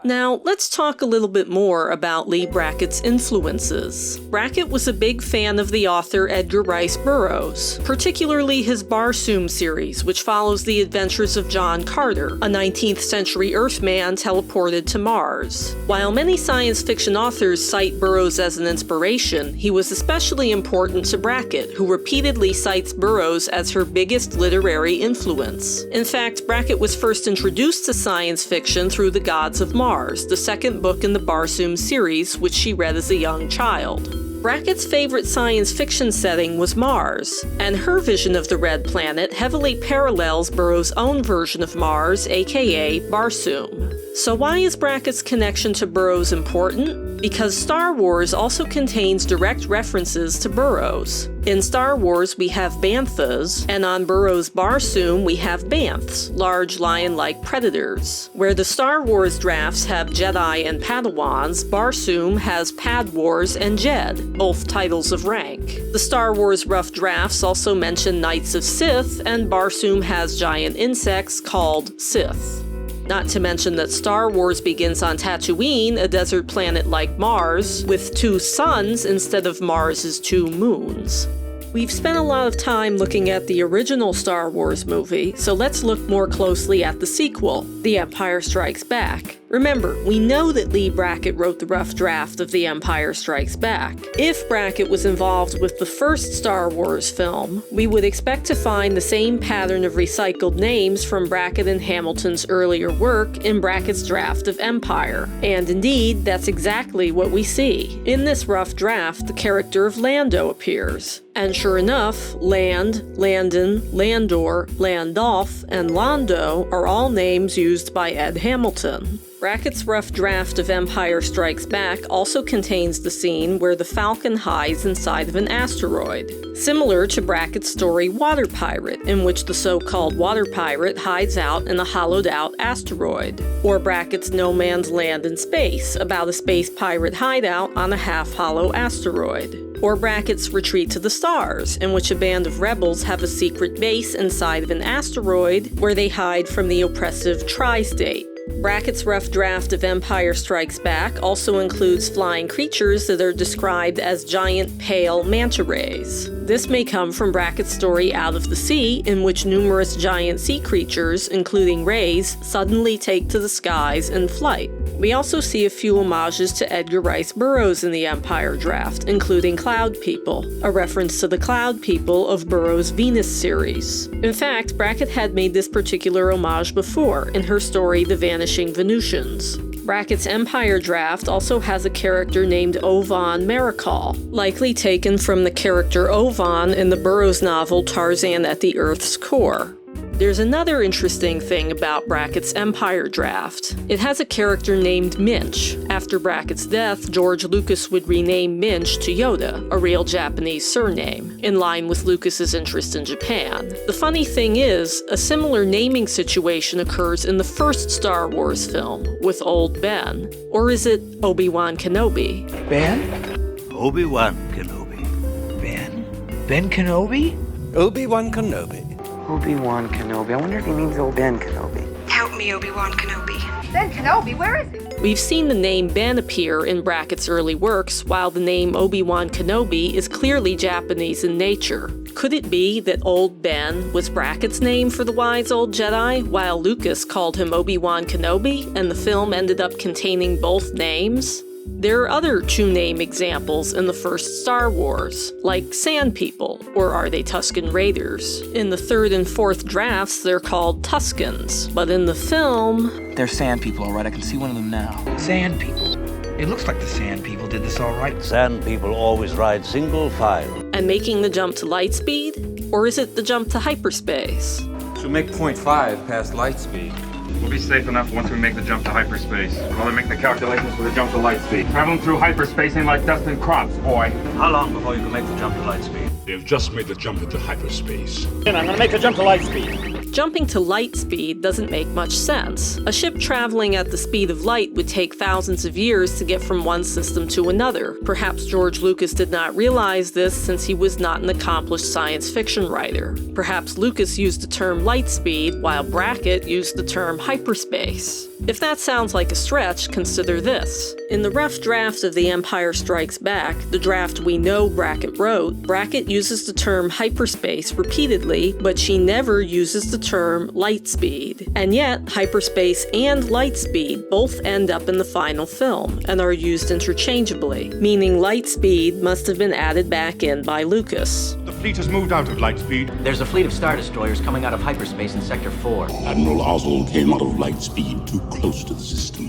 Now, let's talk a little bit more about Leigh Brackett's influences. Brackett was a big fan of the author Edgar Rice Burroughs, particularly his Barsoom series, which follows the adventures of John Carter, a 19th century Earthman teleported to Mars. While many science fiction authors cite Burroughs as an inspiration, he was especially important to Brackett, who repeatedly cites Burroughs as her biggest literary influence. In fact, Brackett was first introduced to science fiction through The Gods of Mars, the second book in the Barsoom series, which she read as a young child. Brackett's favorite science fiction setting was Mars, and her vision of the Red Planet heavily parallels Burroughs' own version of Mars, aka Barsoom. So why is Brackett's connection to Burroughs important? Because Star Wars also contains direct references to Burroughs. In Star Wars, we have banthas, and on Burroughs' Barsoom, we have banths, large lion-like predators. Where the Star Wars drafts have Jedi and Padawans, Barsoom has Padwars and Jed, both titles of rank. The Star Wars rough drafts also mention Knights of Sith, and Barsoom has giant insects called Sith. Not to mention that Star Wars begins on Tatooine, a desert planet like Mars, with 2 suns instead of Mars's 2 moons. We've spent a lot of time looking at the original Star Wars movie, so let's look more closely at the sequel, The Empire Strikes Back. Remember, we know that Leigh Brackett wrote the rough draft of The Empire Strikes Back. If Brackett was involved with the first Star Wars film, we would expect to find the same pattern of recycled names from Brackett and Hamilton's earlier work in Brackett's draft of Empire. And indeed, that's exactly what we see. In this rough draft, the character of Lando appears. And sure enough, Land, Landon, Landor, Landolph, and Londo are all names used by Ed Hamilton. Brackett's rough draft of Empire Strikes Back also contains the scene where the Falcon hides inside of an asteroid, similar to Brackett's story Water Pirate, in which the so-called water pirate hides out in a hollowed-out asteroid, or Brackett's No Man's Land in Space, about a space pirate hideout on a half-hollow asteroid, or Brackett's Retreat to the Stars, in which a band of rebels have a secret base inside of an asteroid where they hide from the oppressive Tri-State. Brackett's rough draft of Empire Strikes Back also includes flying creatures that are described as giant pale manta rays. This may come from Brackett's story Out of the Sea, in which numerous giant sea creatures, including rays, suddenly take to the skies in flight. We also see a few homages to Edgar Rice Burroughs in the Empire draft, including Cloud People, a reference to the Cloud People of Burroughs' Venus series. In fact, Brackett had made this particular homage before, in her story The Vanishing Venusians. Brackett's Empire draft also has a character named Ovan Marikal, likely taken from the character Ovan in the Burroughs novel Tarzan at the Earth's Core. There's another interesting thing about Brackett's Empire draft. It has a character named Minch. After Brackett's death, George Lucas would rename Minch to Yoda, a real Japanese surname, in line with Lucas's interest in Japan. The funny thing is, a similar naming situation occurs in the first Star Wars film, with Old Ben. Or is it Obi-Wan Kenobi? Ben? Obi-Wan Kenobi. Ben? Ben Kenobi? Obi-Wan Kenobi. Obi-Wan Kenobi. I wonder if he means old Ben Kenobi. Help me, Obi-Wan Kenobi. Ben Kenobi, where is he? We've seen the name Ben appear in Brackett's early works, while the name Obi-Wan Kenobi is clearly Japanese in nature. Could it be that Old Ben was Brackett's name for the wise old Jedi, while Lucas called him Obi-Wan Kenobi, and the film ended up containing both names? There are other two-name examples in the first Star Wars, like Sand People, or are they Tusken Raiders? In the third and fourth drafts, they're called Tuskens, but in the film... They're Sand People, all right. I can see one of them now. Sand People. It looks like the Sand People did this all right. Sand people always ride single file. And making the jump to light speed? Or is it the jump to hyperspace? She'll make 0.5 past light speed. We'll be safe enough once we make the jump to hyperspace. We'll only make the calculations for the jump to light speed. Traveling through hyperspace ain't like dusting crops, boy. How long before you can make the jump to light speed? They've just made the jump into hyperspace. And I'm gonna make the jump to light speed. Jumping to light speed doesn't make much sense. A ship traveling at the speed of light would take thousands of years to get from one system to another. Perhaps George Lucas did not realize this since he was not an accomplished science fiction writer. Perhaps Lucas used the term light speed while Brackett used the term hyperspace. If that sounds like a stretch, consider this. In the rough draft of The Empire Strikes Back, the draft we know Brackett wrote, Brackett uses the term hyperspace repeatedly, but she never uses the term light speed. And yet, hyperspace and light speed both end up in the final film and are used interchangeably, meaning light speed must have been added back in by Lucas. The fleet has moved out of light speed. There's a fleet of Star Destroyers coming out of hyperspace in Sector 4. Admiral Oswald came out of light speed too close to the system.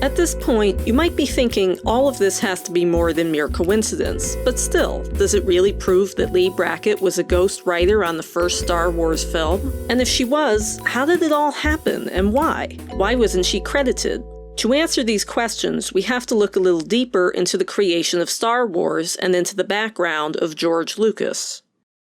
At this point, you might be thinking all of this has to be more than mere coincidence, but still, does it really prove that Leigh Brackett was a ghost writer on the first Star Wars film? And if she was, how did it all happen and why? Why wasn't she credited? To answer these questions, we have to look a little deeper into the creation of Star Wars and into the background of George Lucas.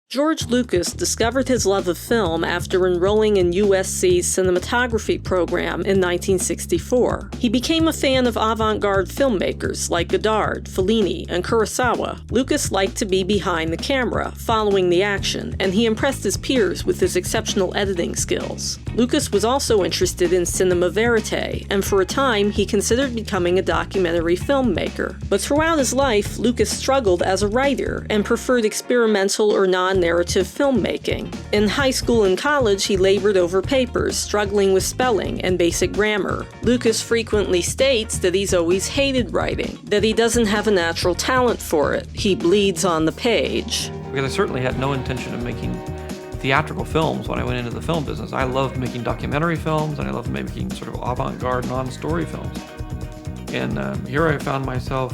George Lucas discovered his love of film after enrolling in USC's cinematography program in 1964. He became a fan of avant-garde filmmakers like Godard, Fellini, and Kurosawa. Lucas liked to be behind the camera, following the action, and he impressed his peers with his exceptional editing skills. Lucas was also interested in cinema verite, and for a time he considered becoming a documentary filmmaker. But throughout his life, Lucas struggled as a writer and preferred experimental or non-narrative filmmaking. In high school and college, he labored over papers, struggling with spelling and basic grammar. Lucas frequently states that he's always hated writing, that he doesn't have a natural talent for it. He bleeds on the page. Because I certainly had no intention of making theatrical films when I went into the film business. I loved making documentary films, and I loved making sort of avant-garde, non-story films. And here I found myself,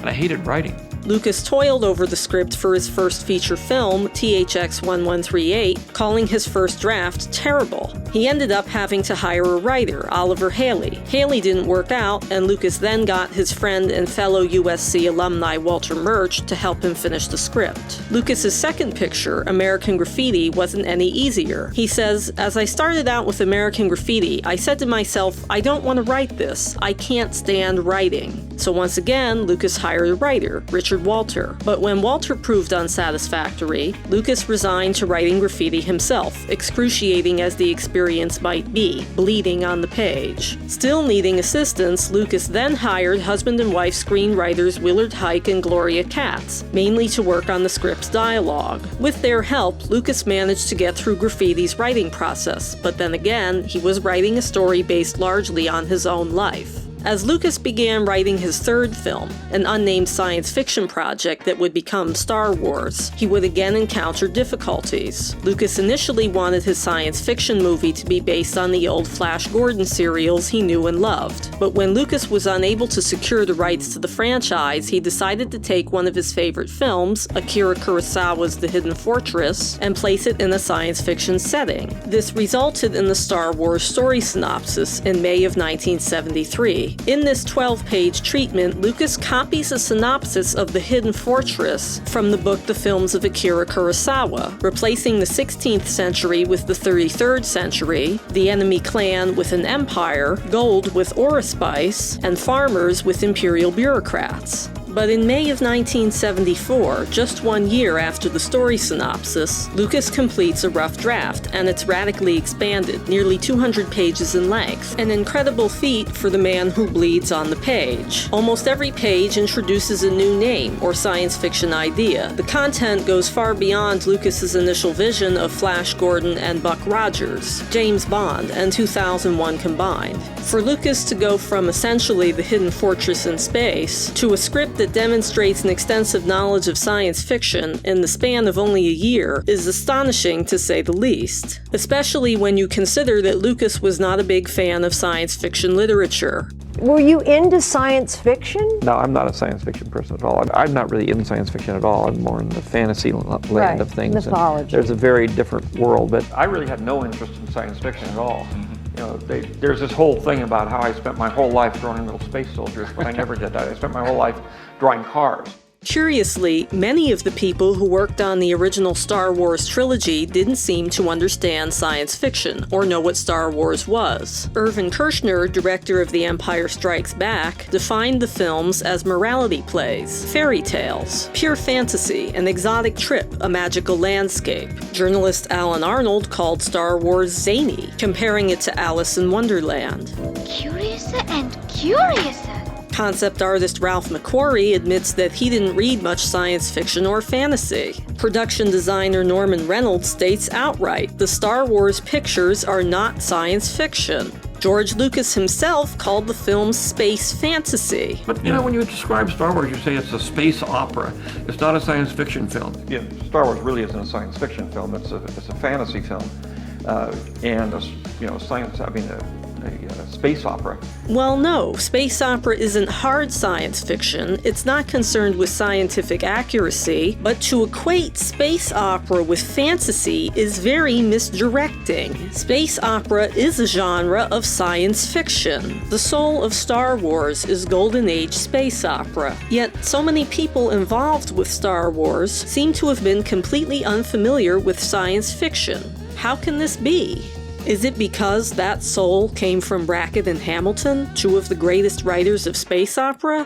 and I hated writing. Lucas toiled over the script for his first feature film, THX 1138, calling his first draft terrible. He ended up having to hire a writer, Oliver Haley. Haley didn't work out, and Lucas then got his friend and fellow USC alumni Walter Murch to help him finish the script. Lucas's second picture, American Graffiti, wasn't any easier. He says, "As I started out with American Graffiti, I said to myself, I don't want to write this. I can't stand writing." So once again, Lucas hired a writer, Richard Walter. But when Walter proved unsatisfactory, Lucas resigned to writing graffiti himself, excruciating as the experience might be, bleeding on the page. Still needing assistance, Lucas then hired husband and wife screenwriters Willard Huyck and Gloria Katz, mainly to work on the script's dialogue. With their help, Lucas managed to get through Graffiti's writing process, but then again, he was writing a story based largely on his own life. As Lucas began writing his third film, an unnamed science fiction project that would become Star Wars, he would again encounter difficulties. Lucas initially wanted his science fiction movie to be based on the old Flash Gordon serials he knew and loved. But when Lucas was unable to secure the rights to the franchise, he decided to take one of his favorite films, Akira Kurosawa's The Hidden Fortress, and place it in a science fiction setting. This resulted in the Star Wars story synopsis in May of 1973. In this 12-page treatment, Lucas copies a synopsis of The Hidden Fortress from the book The Films of Akira Kurosawa, replacing the 16th century with the 33rd century, the enemy clan with an empire, gold with auraspice, and farmers with imperial bureaucrats. But in May of 1974, just 1 year after the story synopsis, Lucas completes a rough draft, and it's radically expanded, nearly 200 pages in length, an incredible feat for the man who bleeds on the page. Almost every page introduces a new name or science fiction idea. The content goes far beyond Lucas's initial vision of Flash Gordon and Buck Rogers, James Bond, and 2001 combined. For Lucas to go from essentially The Hidden Fortress in space to a script that demonstrates an extensive knowledge of science fiction in the span of only a year is astonishing to say the least, especially when you consider that Lucas was not a big fan of science fiction literature. Were you into science fiction? No, I'm not a science fiction person at all. I'm not really in science fiction at all. I'm more in the fantasy land of things. Mythology. There's a very different world, but I really had no interest in science fiction at all. You know, there's this whole thing about how I spent my whole life drawing little space soldiers, but I never did that. I spent my whole life drawing cars. Curiously, many of the people who worked on the original Star Wars trilogy didn't seem to understand science fiction or know what Star Wars was. Irvin Kershner, director of The Empire Strikes Back, defined the films as morality plays, fairy tales, pure fantasy, an exotic trip, a magical landscape. Journalist Alan Arnold called Star Wars zany, comparing it to Alice in Wonderland. Curiouser and curiouser. Concept artist Ralph McQuarrie admits that he didn't read much science fiction or fantasy. Production designer Norman Reynolds states outright, the Star Wars pictures are not science fiction. George Lucas himself called the film space fantasy. But you know, when you describe Star Wars, you say it's a space opera. It's not a science fiction film. Yeah, Star Wars really isn't a science fiction film. It's a fantasy film, and a space opera. Well, no, space opera isn't hard science fiction. It's not concerned with scientific accuracy, but to equate space opera with fantasy is very misdirecting. Space opera is a genre of science fiction. The soul of Star Wars is Golden Age space opera. Yet, so many people involved with Star Wars seem to have been completely unfamiliar with science fiction. How can this be? Is it because that soul came from Brackett and Hamilton, two of the greatest writers of space opera?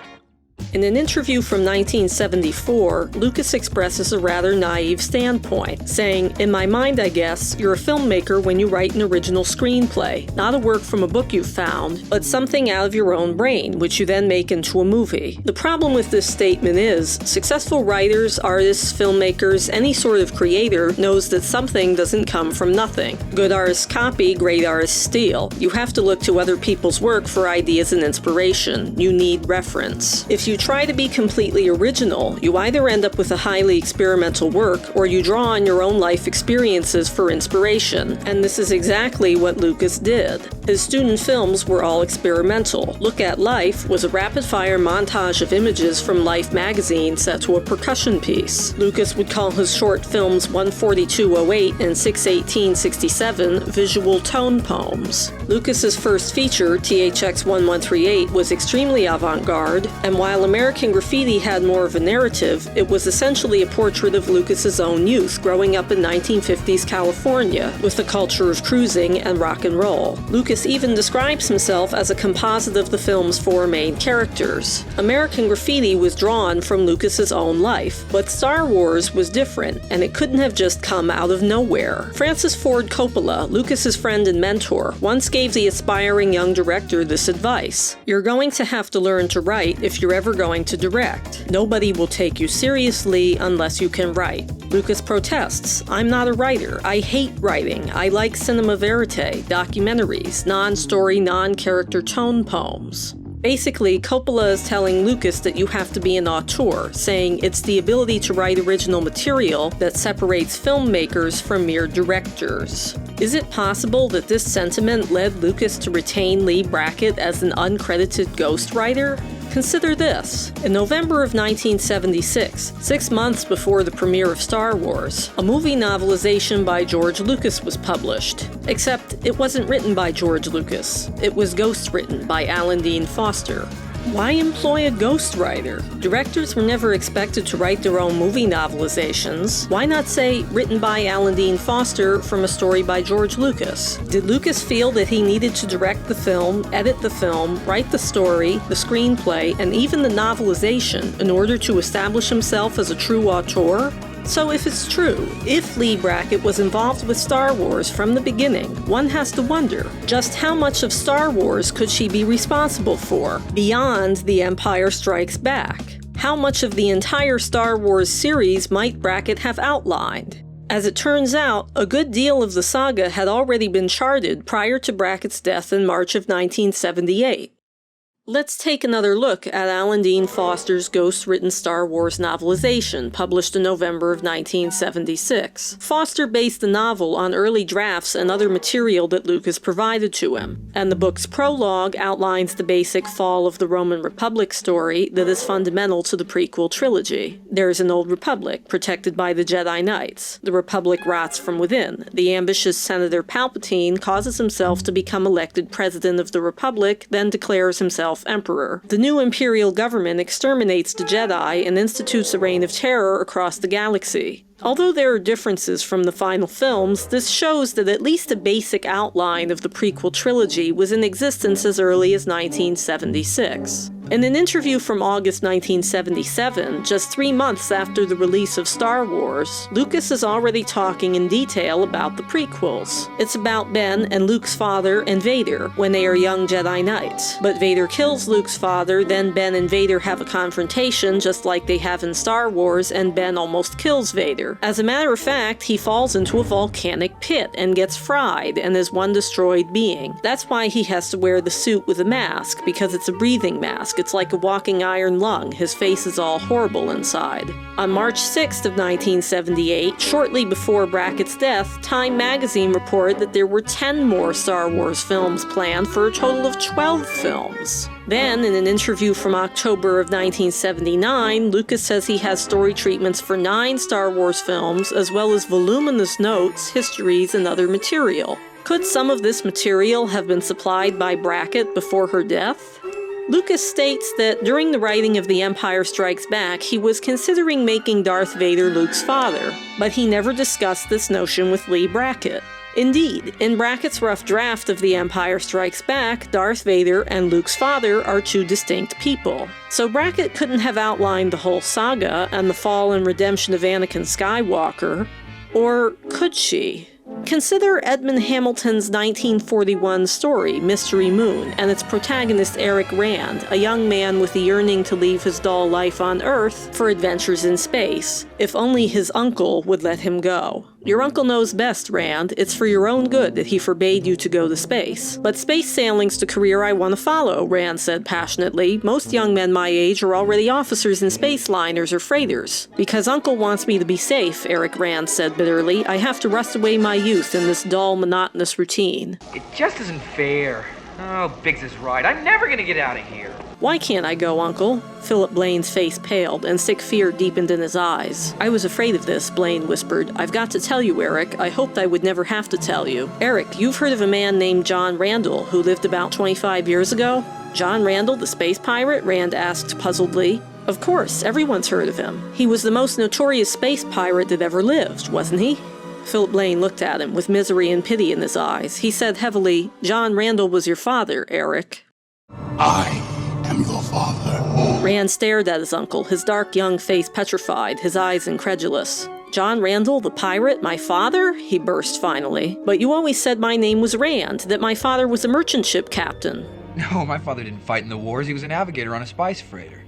In an interview from 1974, Lucas expresses a rather naive standpoint, saying, "In my mind, I guess, you're a filmmaker when you write an original screenplay, not a work from a book you found, but something out of your own brain, which you then make into a movie." The problem with this statement is, successful writers, artists, filmmakers, any sort of creator knows that something doesn't come from nothing. Good artists copy, great artists steal. You have to look to other people's work for ideas and inspiration. You need reference. If you try to be completely original, you either end up with a highly experimental work, or you draw on your own life experiences for inspiration, and this is exactly what Lucas did. His student films were all experimental. Look at Life was a rapid-fire montage of images from Life magazine set to a percussion piece. Lucas would call his short films 14208 and 61867 visual tone poems. Lucas's first feature, THX 1138, was extremely avant-garde, and while American Graffiti had more of a narrative, it was essentially a portrait of Lucas's own youth growing up in 1950s California, with the culture of cruising and rock and roll. Lucas even describes himself as a composite of the film's four main characters. American Graffiti was drawn from Lucas's own life, but Star Wars was different, and it couldn't have just come out of nowhere. Francis Ford Coppola, Lucas's friend and mentor, once gave the aspiring young director this advice: "You're going to have to learn to write if you're ever going to direct. Nobody will take you seriously unless you can write." Lucas protests, "I'm not a writer. I hate writing. I like cinema verite, documentaries, non-story, non-character tone poems." Basically, Coppola is telling Lucas that you have to be an auteur, saying it's the ability to write original material that separates filmmakers from mere directors. Is it possible that this sentiment led Lucas to retain Lee Brackett as an uncredited ghostwriter? Consider this. In November of 1976, 6 months before the premiere of Star Wars, a movie novelization by George Lucas was published. Except it wasn't written by George Lucas. It was ghostwritten by Alan Dean Foster. Why employ a ghostwriter? Directors were never expected to write their own movie novelizations. Why not say, written by Alan Dean Foster from a story by George Lucas? Did Lucas feel that he needed to direct the film, edit the film, write the story, the screenplay, and even the novelization in order to establish himself as a true auteur? So if it's true, if Leigh Brackett was involved with Star Wars from the beginning, one has to wonder, just how much of Star Wars could she be responsible for, beyond The Empire Strikes Back? How much of the entire Star Wars series might Brackett have outlined? As it turns out, a good deal of the saga had already been charted prior to Brackett's death in March of 1978. Let's take another look at Alan Dean Foster's ghost-written Star Wars novelization, published in November of 1976. Foster based the novel on early drafts and other material that Lucas provided to him, and the book's prologue outlines the basic fall of the Roman Republic story that is fundamental to the prequel trilogy. There is an old republic, protected by the Jedi Knights. The republic rots from within. The ambitious Senator Palpatine causes himself to become elected president of the republic, then declares himself emperor. The new imperial government exterminates the Jedi and institutes a reign of terror across the galaxy. Although there are differences from the final films, this shows that at least a basic outline of the prequel trilogy was in existence as early as 1976. In an interview from August 1977, just 3 months after the release of Star Wars, Lucas is already talking in detail about the prequels. It's about Ben and Luke's father and Vader when they are young Jedi Knights. But Vader kills Luke's father, then Ben and Vader have a confrontation just like they have in Star Wars, and Ben almost kills Vader. As a matter of fact, he falls into a volcanic pit and gets fried and is one destroyed being. That's why he has to wear the suit with a mask, because it's a breathing mask. It's like a walking iron lung. His face is all horrible inside. On March 6th of 1978, shortly before Brackett's death, Time magazine reported that there were 10 more Star Wars films planned for a total of 12 films. Then, in an interview from October of 1979, Lucas says he has story treatments for 9 Star Wars films, as well as voluminous notes, histories, and other material. Could some of this material have been supplied by Brackett before her death? Lucas states that during the writing of The Empire Strikes Back, he was considering making Darth Vader Luke's father, but he never discussed this notion with Leigh Brackett. Indeed, in Brackett's rough draft of The Empire Strikes Back, Darth Vader and Luke's father are 2 distinct people. So Brackett couldn't have outlined the whole saga and the fall and redemption of Anakin Skywalker, or could she? Consider Edmund Hamilton's 1941 story, Mystery Moon, and its protagonist Eric Rand, a young man with a yearning to leave his dull life on Earth for adventures in space, if only his uncle would let him go. Your uncle knows best, Rand. It's for your own good that he forbade you to go to space. But space sailing's the career I want to follow, Rand said passionately. Most young men my age are already officers in space liners or freighters. Because Uncle wants me to be safe, Eric Rand said bitterly, I have to rust away my youth in this dull, monotonous routine. It just isn't fair. Oh, Biggs is right. I'm never gonna get out of here. Why can't I go, Uncle? Philip Blaine's face paled, and sick fear deepened in his eyes. I was afraid of this, Blaine whispered. I've got to tell you, Eric. I hoped I would never have to tell you. Eric, you've heard of a man named John Randall who lived about 25 years ago? John Randall, the space pirate? Rand asked puzzledly. Of course, everyone's heard of him. He was the most notorious space pirate that ever lived, wasn't he? Philip Blaine looked at him with misery and pity in his eyes. He said heavily, John Randall was your father, Eric. I am your father. Rand stared at his uncle, his dark young face petrified, his eyes incredulous. John Randall, the pirate, my father? He burst finally. But you always said my name was Rand, that my father was a merchant ship captain. No, my father didn't fight in the wars. He was a navigator on a spice freighter.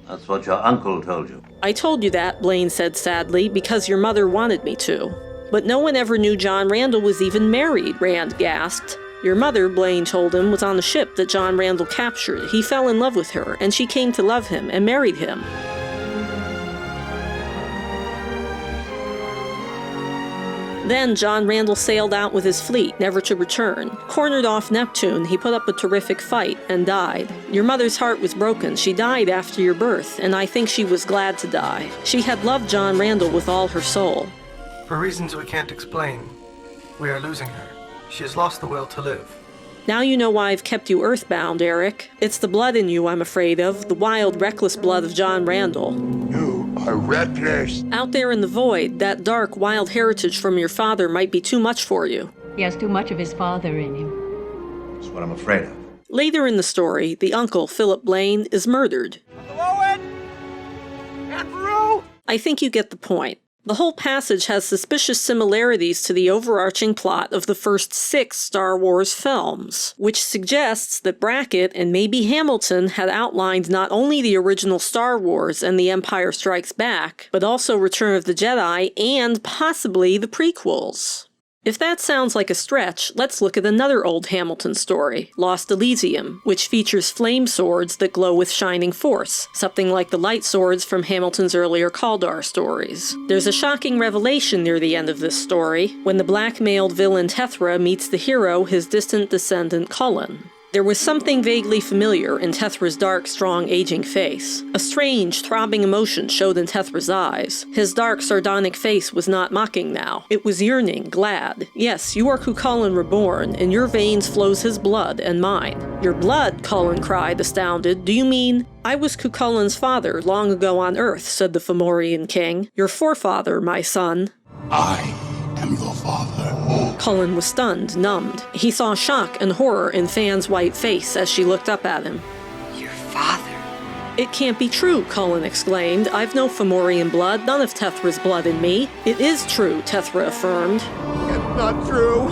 That's what your uncle told you. I told you that, Blaine said sadly, because your mother wanted me to. But no one ever knew John Randall was even married, Rand gasped. Your mother, Blaine told him, was on the ship that John Randall captured. He fell in love with her, and she came to love him and married him. Then John Randall sailed out with his fleet, never to return. Cornered off Neptune, he put up a terrific fight and died. Your mother's heart was broken. She died after your birth, and I think she was glad to die. She had loved John Randall with all her soul. For reasons we can't explain, we are losing her. She has lost the will to live. Now you know why I've kept you earthbound, Eric. It's the blood in you I'm afraid of, the wild, reckless blood of John Randall. You are reckless. Out there in the void, that dark, wild heritage from your father might be too much for you. He has too much of his father in him. That's what I'm afraid of. Later in the story, the uncle, Philip Blaine, is murdered. I think you get the point. The whole passage has suspicious similarities to the overarching plot of the first 6 Star Wars films, which suggests that Brackett and maybe Hamilton had outlined not only the original Star Wars and The Empire Strikes Back, but also Return of the Jedi and possibly the prequels. If that sounds like a stretch, let's look at another old Hamilton story, Lost Elysium, which features flame swords that glow with shining force, something like the light swords from Hamilton's earlier Kaldar stories. There's a shocking revelation near the end of this story, when the blackmailed villain Tethra meets the hero, his distant descendant Cullen. There was something vaguely familiar in Tethra's dark, strong, aging face. A strange, throbbing emotion showed in Tethra's eyes. His dark, sardonic face was not mocking now. It was yearning, glad. Yes, you are Cuchulainn reborn. In your veins flows his blood and mine. Your blood, Cullen cried, astounded. Do you mean... I was Cuchulainn's father long ago on Earth, said the Fomorian king. Your forefather, my son. I am your father. Cullen was stunned, numbed. He saw shock and horror in Fan's white face as she looked up at him. Your father? It can't be true, Cullen exclaimed. I've no Fomorian blood, none of Tethra's blood in me. It is true, Tethra affirmed. It's not true.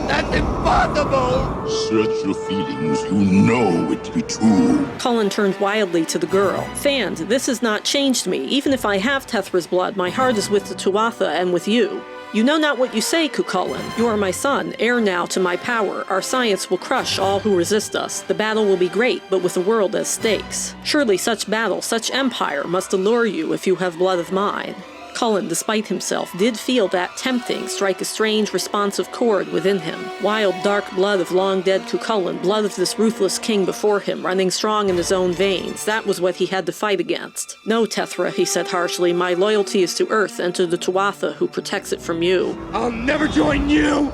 That's impossible! Search your feelings. You know it to be true. Cullen turned wildly to the girl. Fan, this has not changed me. Even if I have Tethra's blood, my heart is with the Tuatha and with you. You know not what you say, Cuchulainn. You are my son, heir now to my power. Our science will crush all who resist us. The battle will be great, but with the world as stakes. Surely such battle, such empire, must allure you if you have blood of mine. Cullen, despite himself, did feel that tempting strike a strange responsive chord within him. Wild, dark blood of long-dead Cuchulainn, blood of this ruthless king before him, running strong in his own veins. That was what he had to fight against. No, Tethra, he said harshly, my loyalty is to Earth and to the Tuatha who protects it from you. I'll never join you!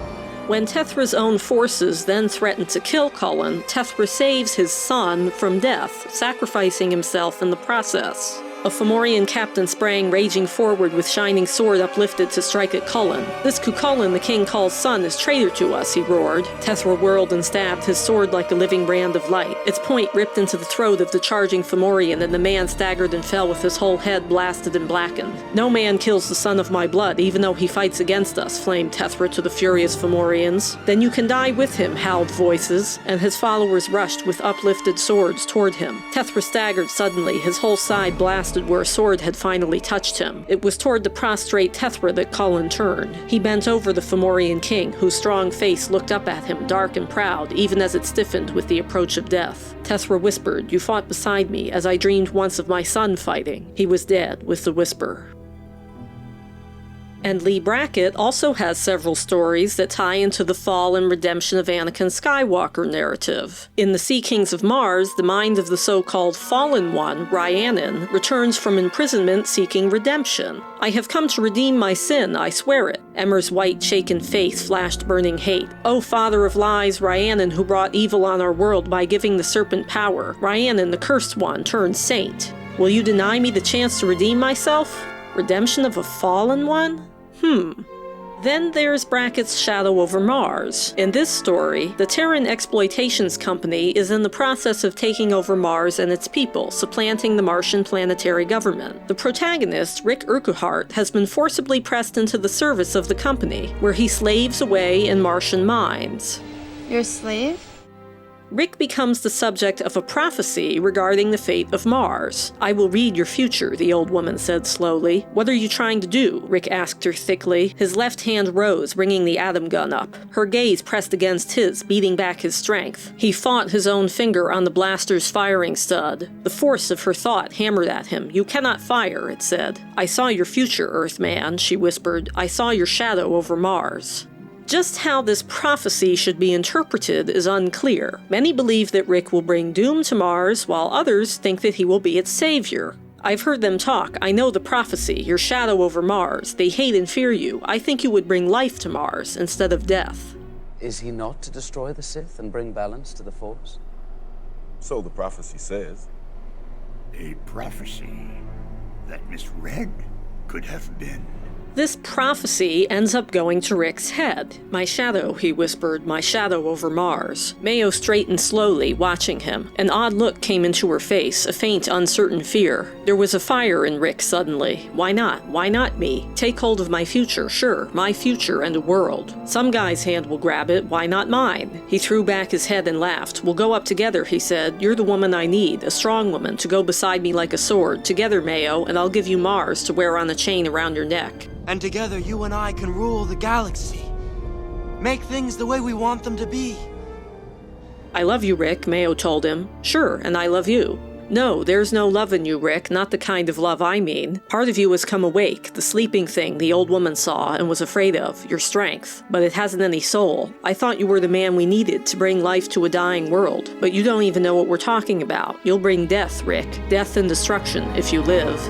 When Tethra's own forces then threaten to kill Cullen, Tethra saves his son from death, sacrificing himself in the process. A Fomorian captain sprang raging forward with shining sword uplifted to strike at Cullen. This Cuchulainn the king calls son is traitor to us, he roared. Tethra whirled and stabbed his sword like a living brand of light. Its point ripped into the throat of the charging Fomorian, and the man staggered and fell with his whole head blasted and blackened. No man kills the son of my blood, even though he fights against us, flamed Tethra to the furious Fomorians. Then you can die with him, howled voices, and his followers rushed with uplifted swords toward him. Tethra staggered suddenly, his whole side blasted where a sword had finally touched him. It was toward the prostrate Tethra that Cullen turned. He bent over the Fomorian king, whose strong face looked up at him, dark and proud, even as it stiffened with the approach of death. Tethra whispered, you fought beside me, as I dreamed once of my son fighting. He was dead, with the whisper. And Lee Brackett also has several stories that tie into the fall and redemption of Anakin Skywalker narrative. In The Sea Kings of Mars, the mind of the so-called Fallen One, Rhiannon, returns from imprisonment seeking redemption. I have come to redeem my sin, I swear it. Emmer's white, shaken face flashed burning hate. O father of lies, Rhiannon who brought evil on our world by giving the serpent power. Rhiannon, the cursed one, turned saint. Will you deny me the chance to redeem myself? Redemption of a fallen one? Then there's Brackett's Shadow over Mars. In this story, the Terran Exploitations Company is in the process of taking over Mars and its people, supplanting the Martian planetary government. The protagonist, Rick Urquhart, has been forcibly pressed into the service of the company, where he slaves away in Martian mines. You're a slave? Rick becomes the subject of a prophecy regarding the fate of Mars. I will read your future, the old woman said slowly. What are you trying to do? Rick asked her thickly. His left hand rose, bringing the atom gun up. Her gaze pressed against his, beating back his strength. He fought his own finger on the blaster's firing stud. The force of her thought hammered at him. You cannot fire, it said. I saw your future, Earthman, she whispered. I saw your shadow over Mars. Just how this prophecy should be interpreted is unclear. Many believe that Rick will bring doom to Mars, while others think that he will be its savior. I've heard them talk. I know the prophecy, your shadow over Mars. They hate and fear you. I think you would bring life to Mars instead of death. Is he not to destroy the Sith and bring balance to the Force? So the prophecy says. A prophecy that misread could have been. This prophecy ends up going to Rick's head. "My shadow," he whispered, "my shadow over Mars." Mayo straightened slowly, watching him. An odd look came into her face, a faint, uncertain fear. There was a fire in Rick suddenly. Why not? Why not me? Take hold of my future, sure, my future and a world. Some guy's hand will grab it, why not mine? He threw back his head and laughed. "We'll go up together," he said. "You're the woman I need, a strong woman, to go beside me like a sword. Together, Mayo, and I'll give you Mars to wear on a chain around your neck." And together, you and I can rule the galaxy. Make things the way we want them to be. "I love you, Rick," Mayo told him. "Sure, and I love you." "No, there's no love in you, Rick, not the kind of love I mean. Part of you has come awake, the sleeping thing the old woman saw and was afraid of, your strength. But it hasn't any soul. I thought you were the man we needed to bring life to a dying world. But you don't even know what we're talking about. You'll bring death, Rick. Death and destruction, if you live."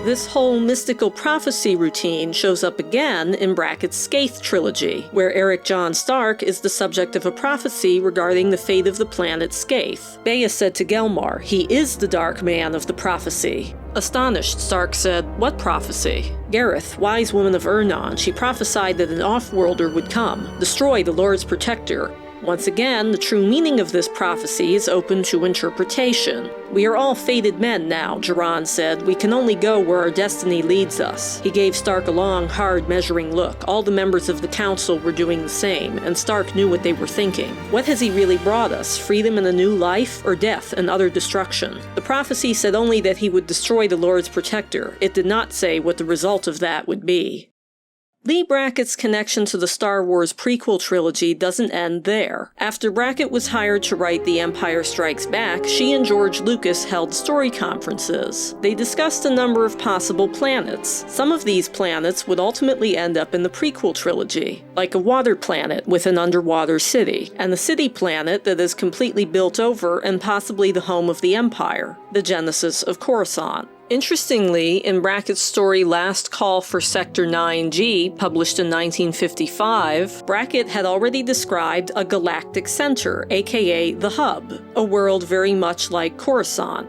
This whole mystical prophecy routine shows up again in Brackett's Scathe trilogy, where Eric John Stark is the subject of a prophecy regarding the fate of the planet Scathe. Bea said to Gelmar, "He is the dark man of the prophecy." Astonished, Stark said, "What prophecy?" "Gareth, wise woman of Ernon, she prophesied that an off-worlder would come, destroy the Lord's protector. Once again, the true meaning of this prophecy is open to interpretation. "We are all fated men now," Jiran said. "We can only go where our destiny leads us." He gave Stark a long, hard, measuring look. All the members of the council were doing the same, and Stark knew what they were thinking. What has he really brought us? Freedom and a new life, or death and utter destruction? The prophecy said only that he would destroy the Lord's protector. It did not say what the result of that would be. Lee Brackett's connection to the Star Wars prequel trilogy doesn't end there. After Brackett was hired to write The Empire Strikes Back, she and George Lucas held story conferences. They discussed a number of possible planets. Some of these planets would ultimately end up in the prequel trilogy, like a water planet with an underwater city, and a city planet that is completely built over and possibly the home of the Empire, the genesis of Coruscant. Interestingly, in Brackett's story Last Call for Sector 9G, published in 1955, Brackett had already described a galactic center, aka the Hub, a world very much like Coruscant.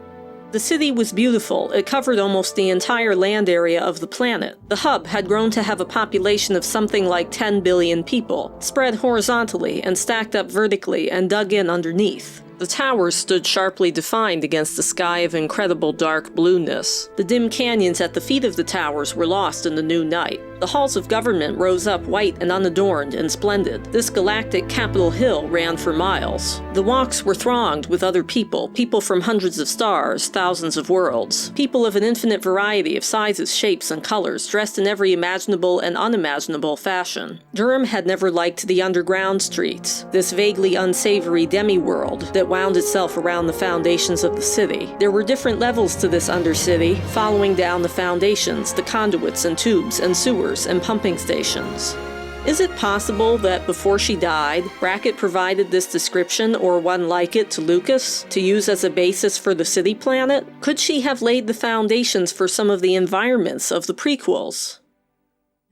The city was beautiful. It covered almost the entire land area of the planet. The Hub had grown to have a population of something like 10 billion people, spread horizontally and stacked up vertically and dug in underneath. The towers stood sharply defined against a sky of incredible dark blueness. The dim canyons at the feet of the towers were lost in the new night. The halls of government rose up white and unadorned and splendid. This galactic Capitol Hill ran for miles. The walks were thronged with other people, people from hundreds of stars, thousands of worlds, people of an infinite variety of sizes, shapes, and colors, dressed in every imaginable and unimaginable fashion. Durham had never liked the underground streets, this vaguely unsavory demi-world that wound itself around the foundations of the city. There were different levels to this undercity, following down the foundations, the conduits and tubes and sewers and pumping stations. Is it possible that before she died, Brackett provided this description or one like it to Lucas to use as a basis for the city planet? Could she have laid the foundations for some of the environments of the prequels?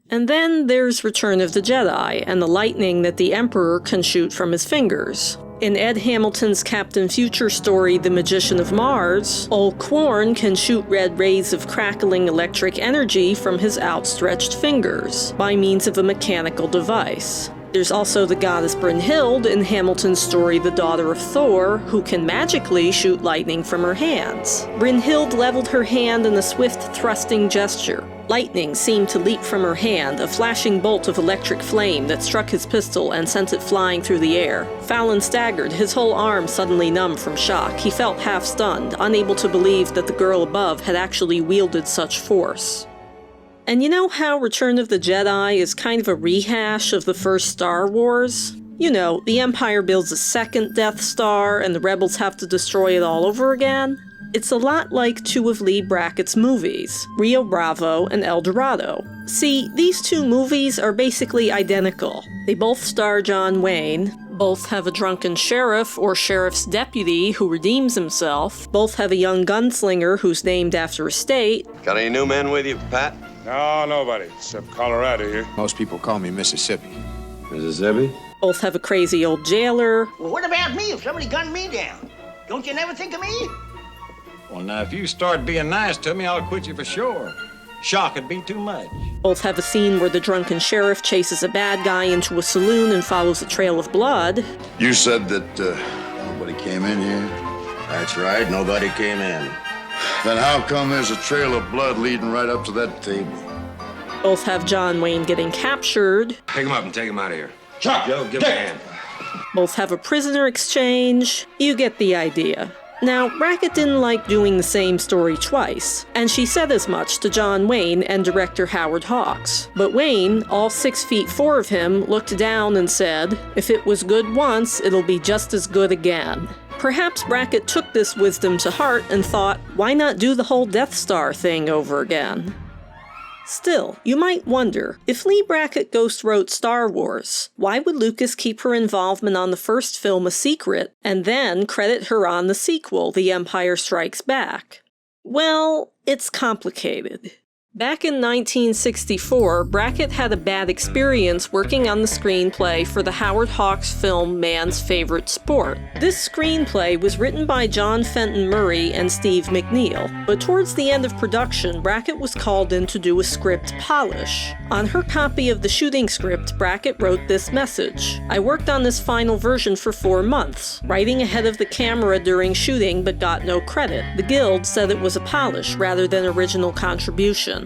And then there's Return of the Jedi and the lightning that the Emperor can shoot from his fingers. In Ed Hamilton's Captain Future story, The Magician of Mars, Ol Quarn can shoot red rays of crackling electric energy from his outstretched fingers by means of a mechanical device. There's also the goddess Brynhild in Hamilton's story The Daughter of Thor, who can magically shoot lightning from her hands. Brynhild leveled her hand in a swift thrusting gesture. Lightning seemed to leap from her hand, a flashing bolt of electric flame that struck his pistol and sent it flying through the air. Fallon staggered, his whole arm suddenly numb from shock. He felt half-stunned, unable to believe that the girl above had actually wielded such force. And you know how Return of the Jedi is kind of a rehash of the first Star Wars? You know, the Empire builds a second Death Star and the rebels have to destroy it all over again? It's a lot like two of Lee Brackett's movies, Rio Bravo and El Dorado. See, these two movies are basically identical. They both star John Wayne, both have a drunken sheriff or sheriff's deputy who redeems himself, both have a young gunslinger who's named after a state. Got any new men with you, Pat? No, nobody, except Colorado here. Most people call me Mississippi. Mississippi? Both have a crazy old jailer. Well, what about me if somebody gunned me down? Don't you never think of me? Well, now, if you start being nice to me, I'll quit you for sure. Shock would be too much. Both have a scene where the drunken sheriff chases a bad guy into a saloon and follows a trail of blood. You said that nobody came in here? That's right, nobody came in. Then how come there's a trail of blood leading right up to that table? Both have John Wayne getting captured. Pick him up and take him out of here. Chuck, Joe, give him a hand. Both have a prisoner exchange. You get the idea. Now, Brackett didn't like doing the same story twice, and she said as much to John Wayne and director Howard Hawks. But Wayne, all 6'4" of him, looked down and said, "If it was good once, it'll be just as good again." Perhaps Brackett took this wisdom to heart and thought, why not do the whole Death Star thing over again? Still, you might wonder, if Leigh Brackett ghost wrote Star Wars, why would Lucas keep her involvement on the first film a secret, and then credit her on the sequel, The Empire Strikes Back? Well, it's complicated. Back in 1964, Brackett had a bad experience working on the screenplay for the Howard Hawks film Man's Favorite Sport. This screenplay was written by John Fenton Murray and Steve McNeil, but towards the end of production, Brackett was called in to do a script polish. On her copy of the shooting script, Brackett wrote this message: "I worked on this final version for 4 months, writing ahead of the camera during shooting but got no credit. The Guild said it was a polish rather than original contribution."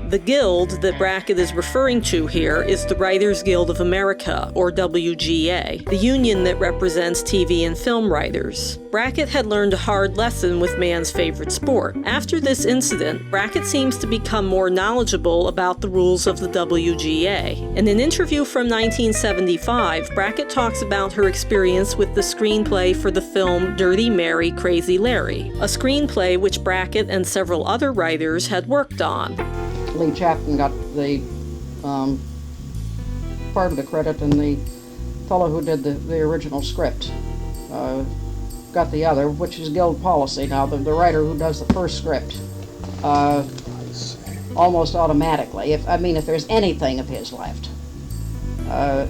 The Guild that Brackett is referring to here is the Writers Guild of America, or WGA, the union that represents TV and film writers. Brackett had learned a hard lesson with Man's Favorite Sport. After this incident, Brackett seems to become more knowledgeable about the rules of the WGA. In an interview from 1975, Brackett talks about her experience with the screenplay for the film Dirty Mary, Crazy Larry, a screenplay which Brackett and several other writers had worked on. Lee Chapman got the part of the credit, and the fellow who did the original script got the other, which is Guild policy. Now, the writer who does the first script almost automatically, if there's anything of his left,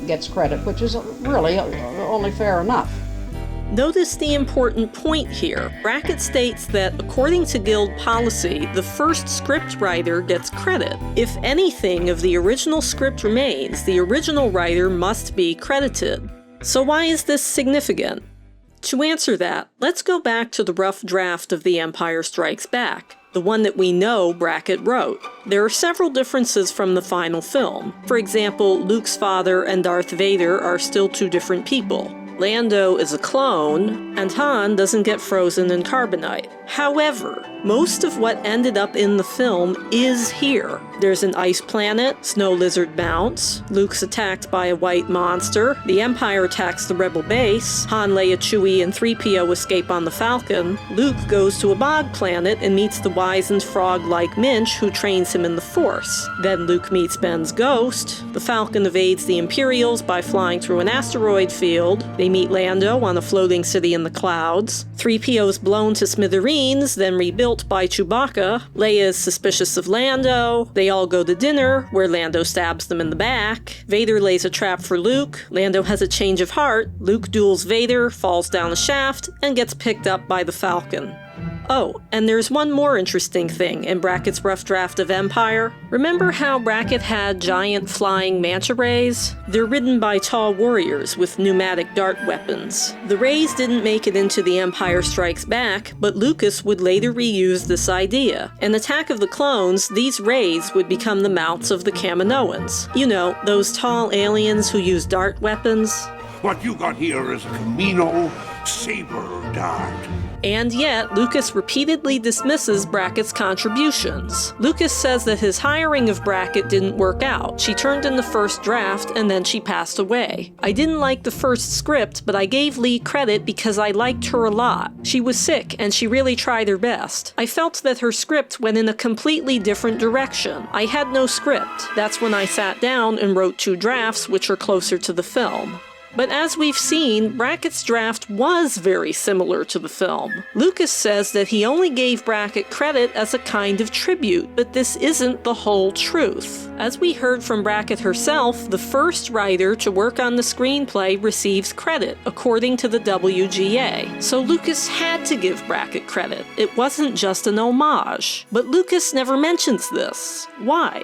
gets credit, which is really only fair enough. Notice the important point here. Brackett states that, according to Guild policy, the first script writer gets credit. If anything of the original script remains, the original writer must be credited. So why is this significant? To answer that, let's go back to the rough draft of The Empire Strikes Back, the one that we know Brackett wrote. There are several differences from the final film. For example, Luke's father and Darth Vader are still two different people. Lando is a clone, and Han doesn't get frozen in carbonite. However, most of what ended up in the film is here. There's an ice planet, snow lizard mounts, Luke's attacked by a white monster, the Empire attacks the rebel base, Han, Leia, Chewie, and 3PO escape on the Falcon, Luke goes to a bog planet and meets the wizened frog-like Minch who trains him in the Force. Then Luke meets Ben's ghost, the Falcon evades the Imperials by flying through an asteroid field, they meet Lando on a floating city in the clouds, 3PO's blown to smithereens, then rebuilt by Chewbacca, Leia is suspicious of Lando, they all go to dinner, where Lando stabs them in the back, Vader lays a trap for Luke, Lando has a change of heart, Luke duels Vader, falls down a shaft, and gets picked up by the Falcon. Oh, and there's one more interesting thing in Brackett's rough draft of Empire. Remember how Brackett had giant flying manta rays? They're ridden by tall warriors with pneumatic dart weapons. The rays didn't make it into The Empire Strikes Back, but Lucas would later reuse this idea. In Attack of the Clones, these rays would become the mounts of the Kaminoans. You know, those tall aliens who use dart weapons. What you got here is a Camino saber dart. And yet, Lucas repeatedly dismisses Brackett's contributions. Lucas says that his hiring of Brackett didn't work out. She turned in the first draft, and then she passed away. I didn't like the first script, but I gave Leigh credit because I liked her a lot. She was sick, and she really tried her best. I felt that her script went in a completely different direction. I had no script. That's when I sat down and wrote 2 drafts, which are closer to the film. But as we've seen, Brackett's draft was very similar to the film. Lucas says that he only gave Brackett credit as a kind of tribute, but this isn't the whole truth. As we heard from Brackett herself, the first writer to work on the screenplay receives credit, according to the WGA. So Lucas had to give Brackett credit. It wasn't just an homage. But Lucas never mentions this. Why?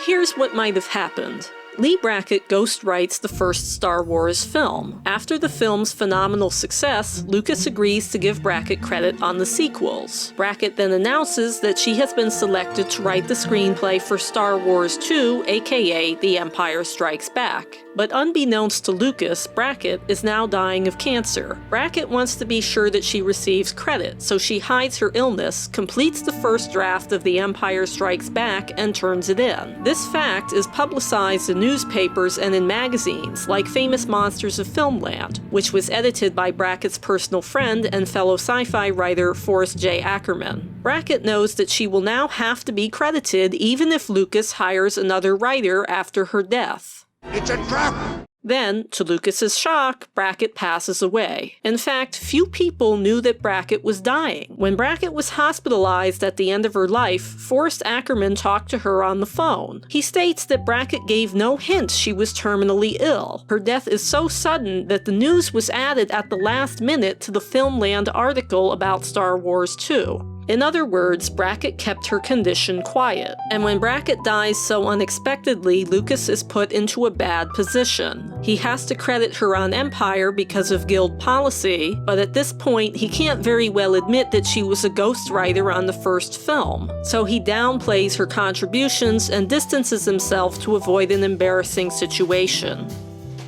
Here's what might have happened. Lee Brackett ghostwrites the first Star Wars film. After the film's phenomenal success, Lucas agrees to give Brackett credit on the sequels. Brackett then announces that she has been selected to write the screenplay for Star Wars 2, aka The Empire Strikes Back. But unbeknownst to Lucas, Brackett is now dying of cancer. Brackett wants to be sure that she receives credit, so she hides her illness, completes the first draft of The Empire Strikes Back, and turns it in. This fact is publicized in newspapers and in magazines, like Famous Monsters of Filmland, which was edited by Brackett's personal friend and fellow sci-fi writer Forrest J. Ackerman. Brackett knows that she will now have to be credited even if Lucas hires another writer after her death. It's a trap! Then, to Lucas's shock, Brackett passes away. In fact, few people knew that Brackett was dying. When Brackett was hospitalized at the end of her life, Forrest Ackerman talked to her on the phone. He states that Brackett gave no hint she was terminally ill. Her death is so sudden that the news was added at the last minute to the Filmland article about Star Wars 2. In other words, Brackett kept her condition quiet. And when Brackett dies so unexpectedly, Lucas is put into a bad position. He has to credit her on Empire because of guild policy, but at this point he can't very well admit that she was a ghostwriter on the first film. So he downplays her contributions and distances himself to avoid an embarrassing situation.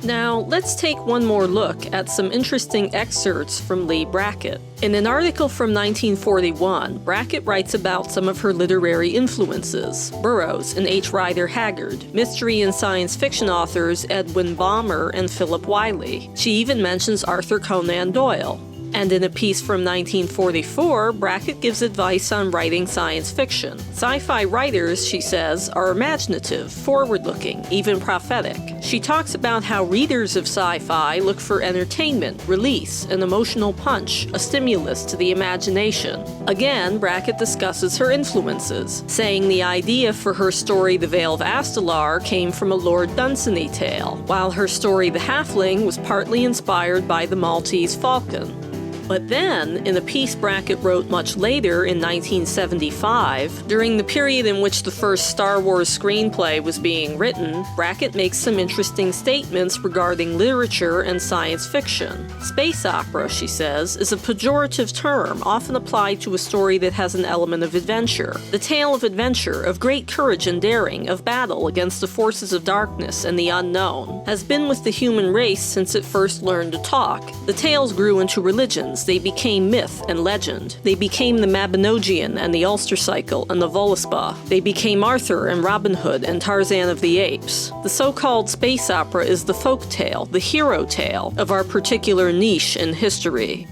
Now, let's take one more look at some interesting excerpts from Lee Brackett. In an article from 1941, Brackett writes about some of her literary influences: Burroughs and H. Rider Haggard, mystery and science fiction authors Edwin Baumer and Philip Wiley. She even mentions Arthur Conan Doyle. And in a piece from 1944, Brackett gives advice on writing science fiction. Sci-fi writers, she says, are imaginative, forward-looking, even prophetic. She talks about how readers of sci-fi look for entertainment, release, an emotional punch, a stimulus to the imagination. Again, Brackett discusses her influences, saying the idea for her story The Vale of Astalar came from a Lord Dunsany tale, while her story The Halfling was partly inspired by the Maltese Falcon. But then, in a piece Brackett wrote much later in 1975, during the period in which the first Star Wars screenplay was being written, Brackett makes some interesting statements regarding literature and science fiction. Space opera, she says, is a pejorative term often applied to a story that has an element of adventure. The tale of adventure, of great courage and daring, of battle against the forces of darkness and the unknown, has been with the human race since it first learned to talk. The tales grew into religions. They became myth and legend. They became the Mabinogion and the Ulster Cycle and the Voluspa. They became Arthur and Robin Hood and Tarzan of the Apes. The so-called space opera is the folk tale, the hero tale, of our particular niche in history.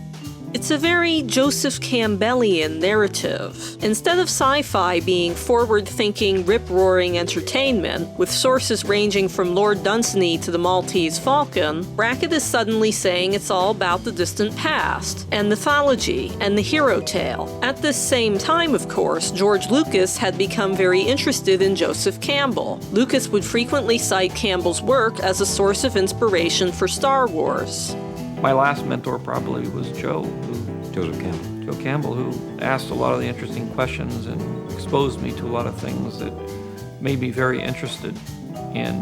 It's a very Joseph Campbellian narrative. Instead of sci-fi being forward-thinking, rip-roaring entertainment, with sources ranging from Lord Dunsany to the Maltese Falcon, Brackett is suddenly saying it's all about the distant past, and mythology, and the hero tale. At this same time, of course, George Lucas had become very interested in Joseph Campbell. Lucas would frequently cite Campbell's work as a source of inspiration for Star Wars. My last mentor probably was Joseph Campbell, who asked a lot of the interesting questions and exposed me to a lot of things that made me very interested in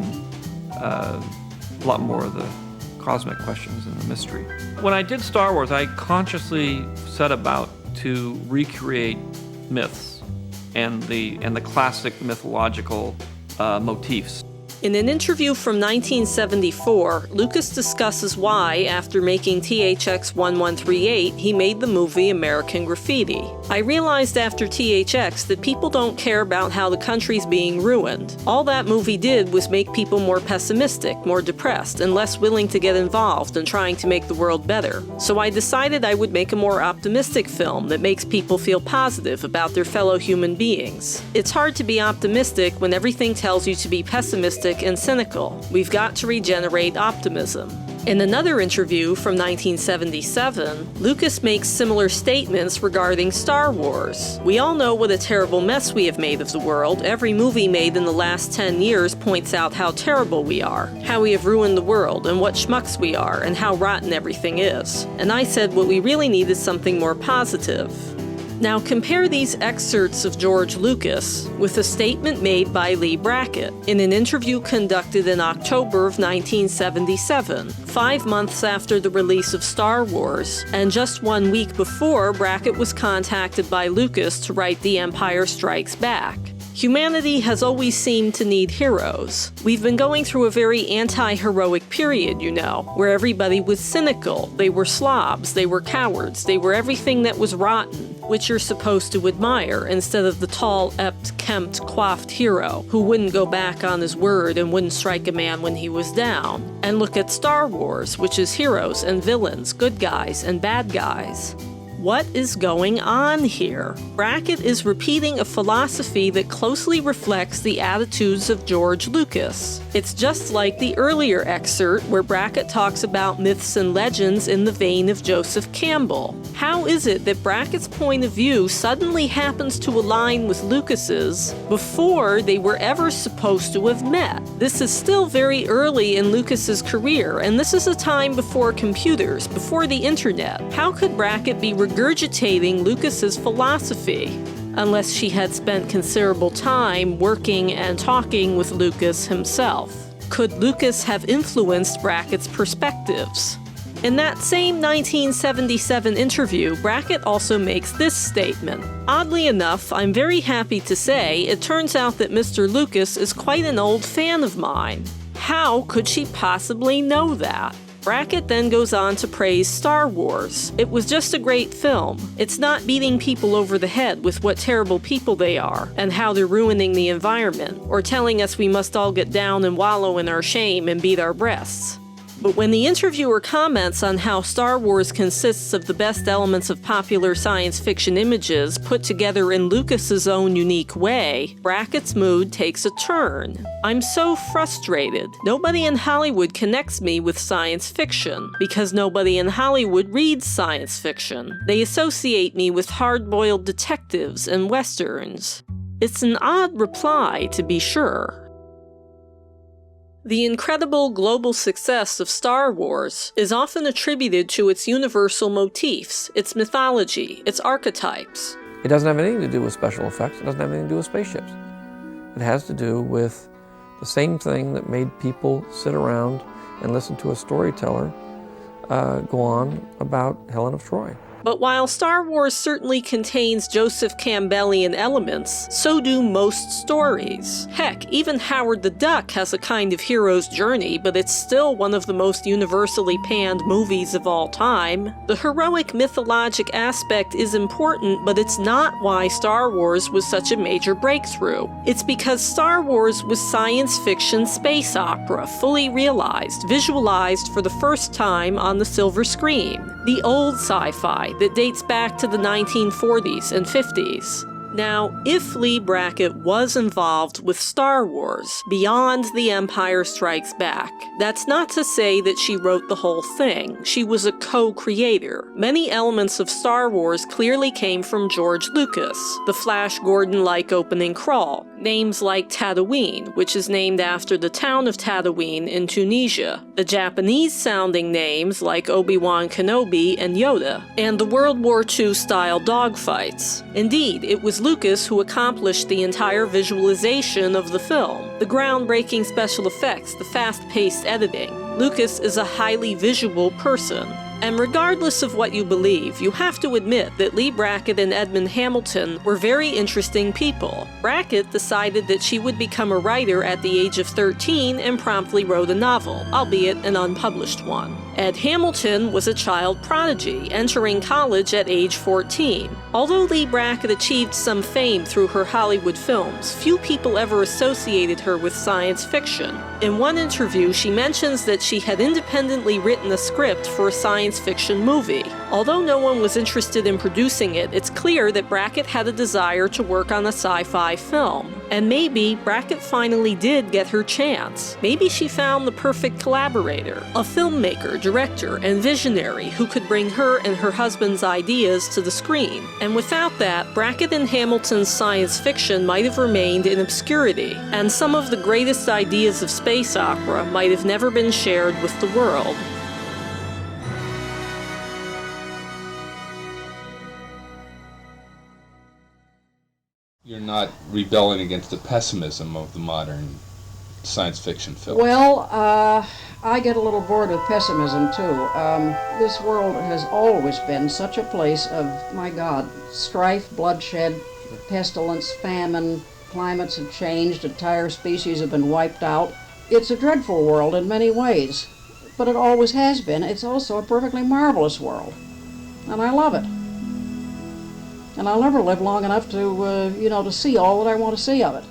a lot more of the cosmic questions and the mystery. When I did Star Wars, I consciously set about to recreate myths and the classic mythological motifs. In an interview from 1974, Lucas discusses why, after making THX 1138, he made the movie American Graffiti. I realized after THX that people don't care about how the country's being ruined. All that movie did was make people more pessimistic, more depressed, and less willing to get involved in trying to make the world better. So I decided I would make a more optimistic film that makes people feel positive about their fellow human beings. It's hard to be optimistic when everything tells you to be pessimistic and cynical. We've got to regenerate optimism. In another interview from 1977, Lucas makes similar statements regarding Star Wars. "We all know what a terrible mess we have made of the world. Every movie made in the last 10 years points out how terrible we are, how we have ruined the world, and what schmucks we are, and how rotten everything is. And I said what we really need is something more positive." Now compare these excerpts of George Lucas with a statement made by Leigh Brackett in an interview conducted in October of 1977, 5 months after the release of Star Wars, and just 1 week before Brackett was contacted by Lucas to write The Empire Strikes Back. Humanity has always seemed to need heroes. We've been going through a very anti-heroic period, you know, where everybody was cynical, they were slobs, they were cowards, they were everything that was rotten, which you're supposed to admire, instead of the tall, kempt, coiffed hero who wouldn't go back on his word and wouldn't strike a man when he was down. And look at Star Wars, which is heroes and villains, good guys and bad guys. What is going on here? Brackett is repeating a philosophy that closely reflects the attitudes of George Lucas. It's just like the earlier excerpt where Brackett talks about myths and legends in the vein of Joseph Campbell. How is it that Brackett's point of view suddenly happens to align with Lucas's before they were ever supposed to have met? This is still very early in Lucas's career, and this is a time before computers, before the internet. How could Brackett be regurgitating Lucas's philosophy, unless she had spent considerable time working and talking with Lucas himself? Could Lucas have influenced Brackett's perspectives? In that same 1977 interview, Brackett also makes this statement. "Oddly enough, I'm very happy to say it turns out that Mr. Lucas is quite an old fan of mine. How could she possibly know that?" Brackett then goes on to praise Star Wars. "It was just a great film. It's not beating people over the head with what terrible people they are and how they're ruining the environment, or telling us we must all get down and wallow in our shame and beat our breasts." But when the interviewer comments on how Star Wars consists of the best elements of popular science fiction images put together in Lucas's own unique way, Brackett's mood takes a turn. "I'm so frustrated. Nobody in Hollywood connects me with science fiction, because nobody in Hollywood reads science fiction. They associate me with hard-boiled detectives and westerns." It's an odd reply, to be sure. The incredible global success of Star Wars is often attributed to its universal motifs, its mythology, its archetypes. It doesn't have anything to do with special effects. It doesn't have anything to do with spaceships. It has to do with the same thing that made people sit around and listen to a storyteller go on about Helen of Troy. But while Star Wars certainly contains Joseph Campbellian elements, so do most stories. Heck, even Howard the Duck has a kind of hero's journey, but it's still one of the most universally panned movies of all time. The heroic mythologic aspect is important, but it's not why Star Wars was such a major breakthrough. It's because Star Wars was science fiction space opera, fully realized, visualized for the first time on the silver screen. The old sci-fi that dates back to the 1940s and 50s. Now, if Leigh Brackett was involved with Star Wars beyond The Empire Strikes Back, that's not to say that she wrote the whole thing. She was a co-creator. Many elements of Star Wars clearly came from George Lucas. The Flash Gordon-like opening crawl, names like Tatooine, which is named after the town of Tatooine in Tunisia, the Japanese-sounding names like Obi-Wan Kenobi and Yoda, and the World War II-style dogfights. Indeed, it was Lucas who accomplished the entire visualization of the film, the groundbreaking special effects, the fast-paced editing. Lucas is a highly visual person. And regardless of what you believe, you have to admit that Leigh Brackett and Edmund Hamilton were very interesting people. Brackett decided that she would become a writer at the age of 13 and promptly wrote a novel, albeit an unpublished one. Ed Hamilton was a child prodigy, entering college at age 14. Although Leigh Brackett achieved some fame through her Hollywood films, few people ever associated her with science fiction. In one interview, she mentions that she had independently written a script for a science fiction movie. Although no one was interested in producing it, it's clear that Brackett had a desire to work on a sci-fi film. And maybe Brackett finally did get her chance. Maybe she found the perfect collaborator, a filmmaker, director, and visionary who could bring her and her husband's ideas to the screen. And without that, Brackett and Hamilton's science fiction might have remained in obscurity, and some of the greatest ideas of space opera might have never been shared with the world. You're not rebelling against the pessimism of the modern science fiction film. Well, I get a little bored with pessimism too. This world has always been such a place of, my God, strife, bloodshed, pestilence, famine. Climates have changed, entire species have been wiped out. It's a dreadful world in many ways, but it always has been. It's also a perfectly marvelous world, and I love it. And I'll never live long enough to, to see all that I want to see of it.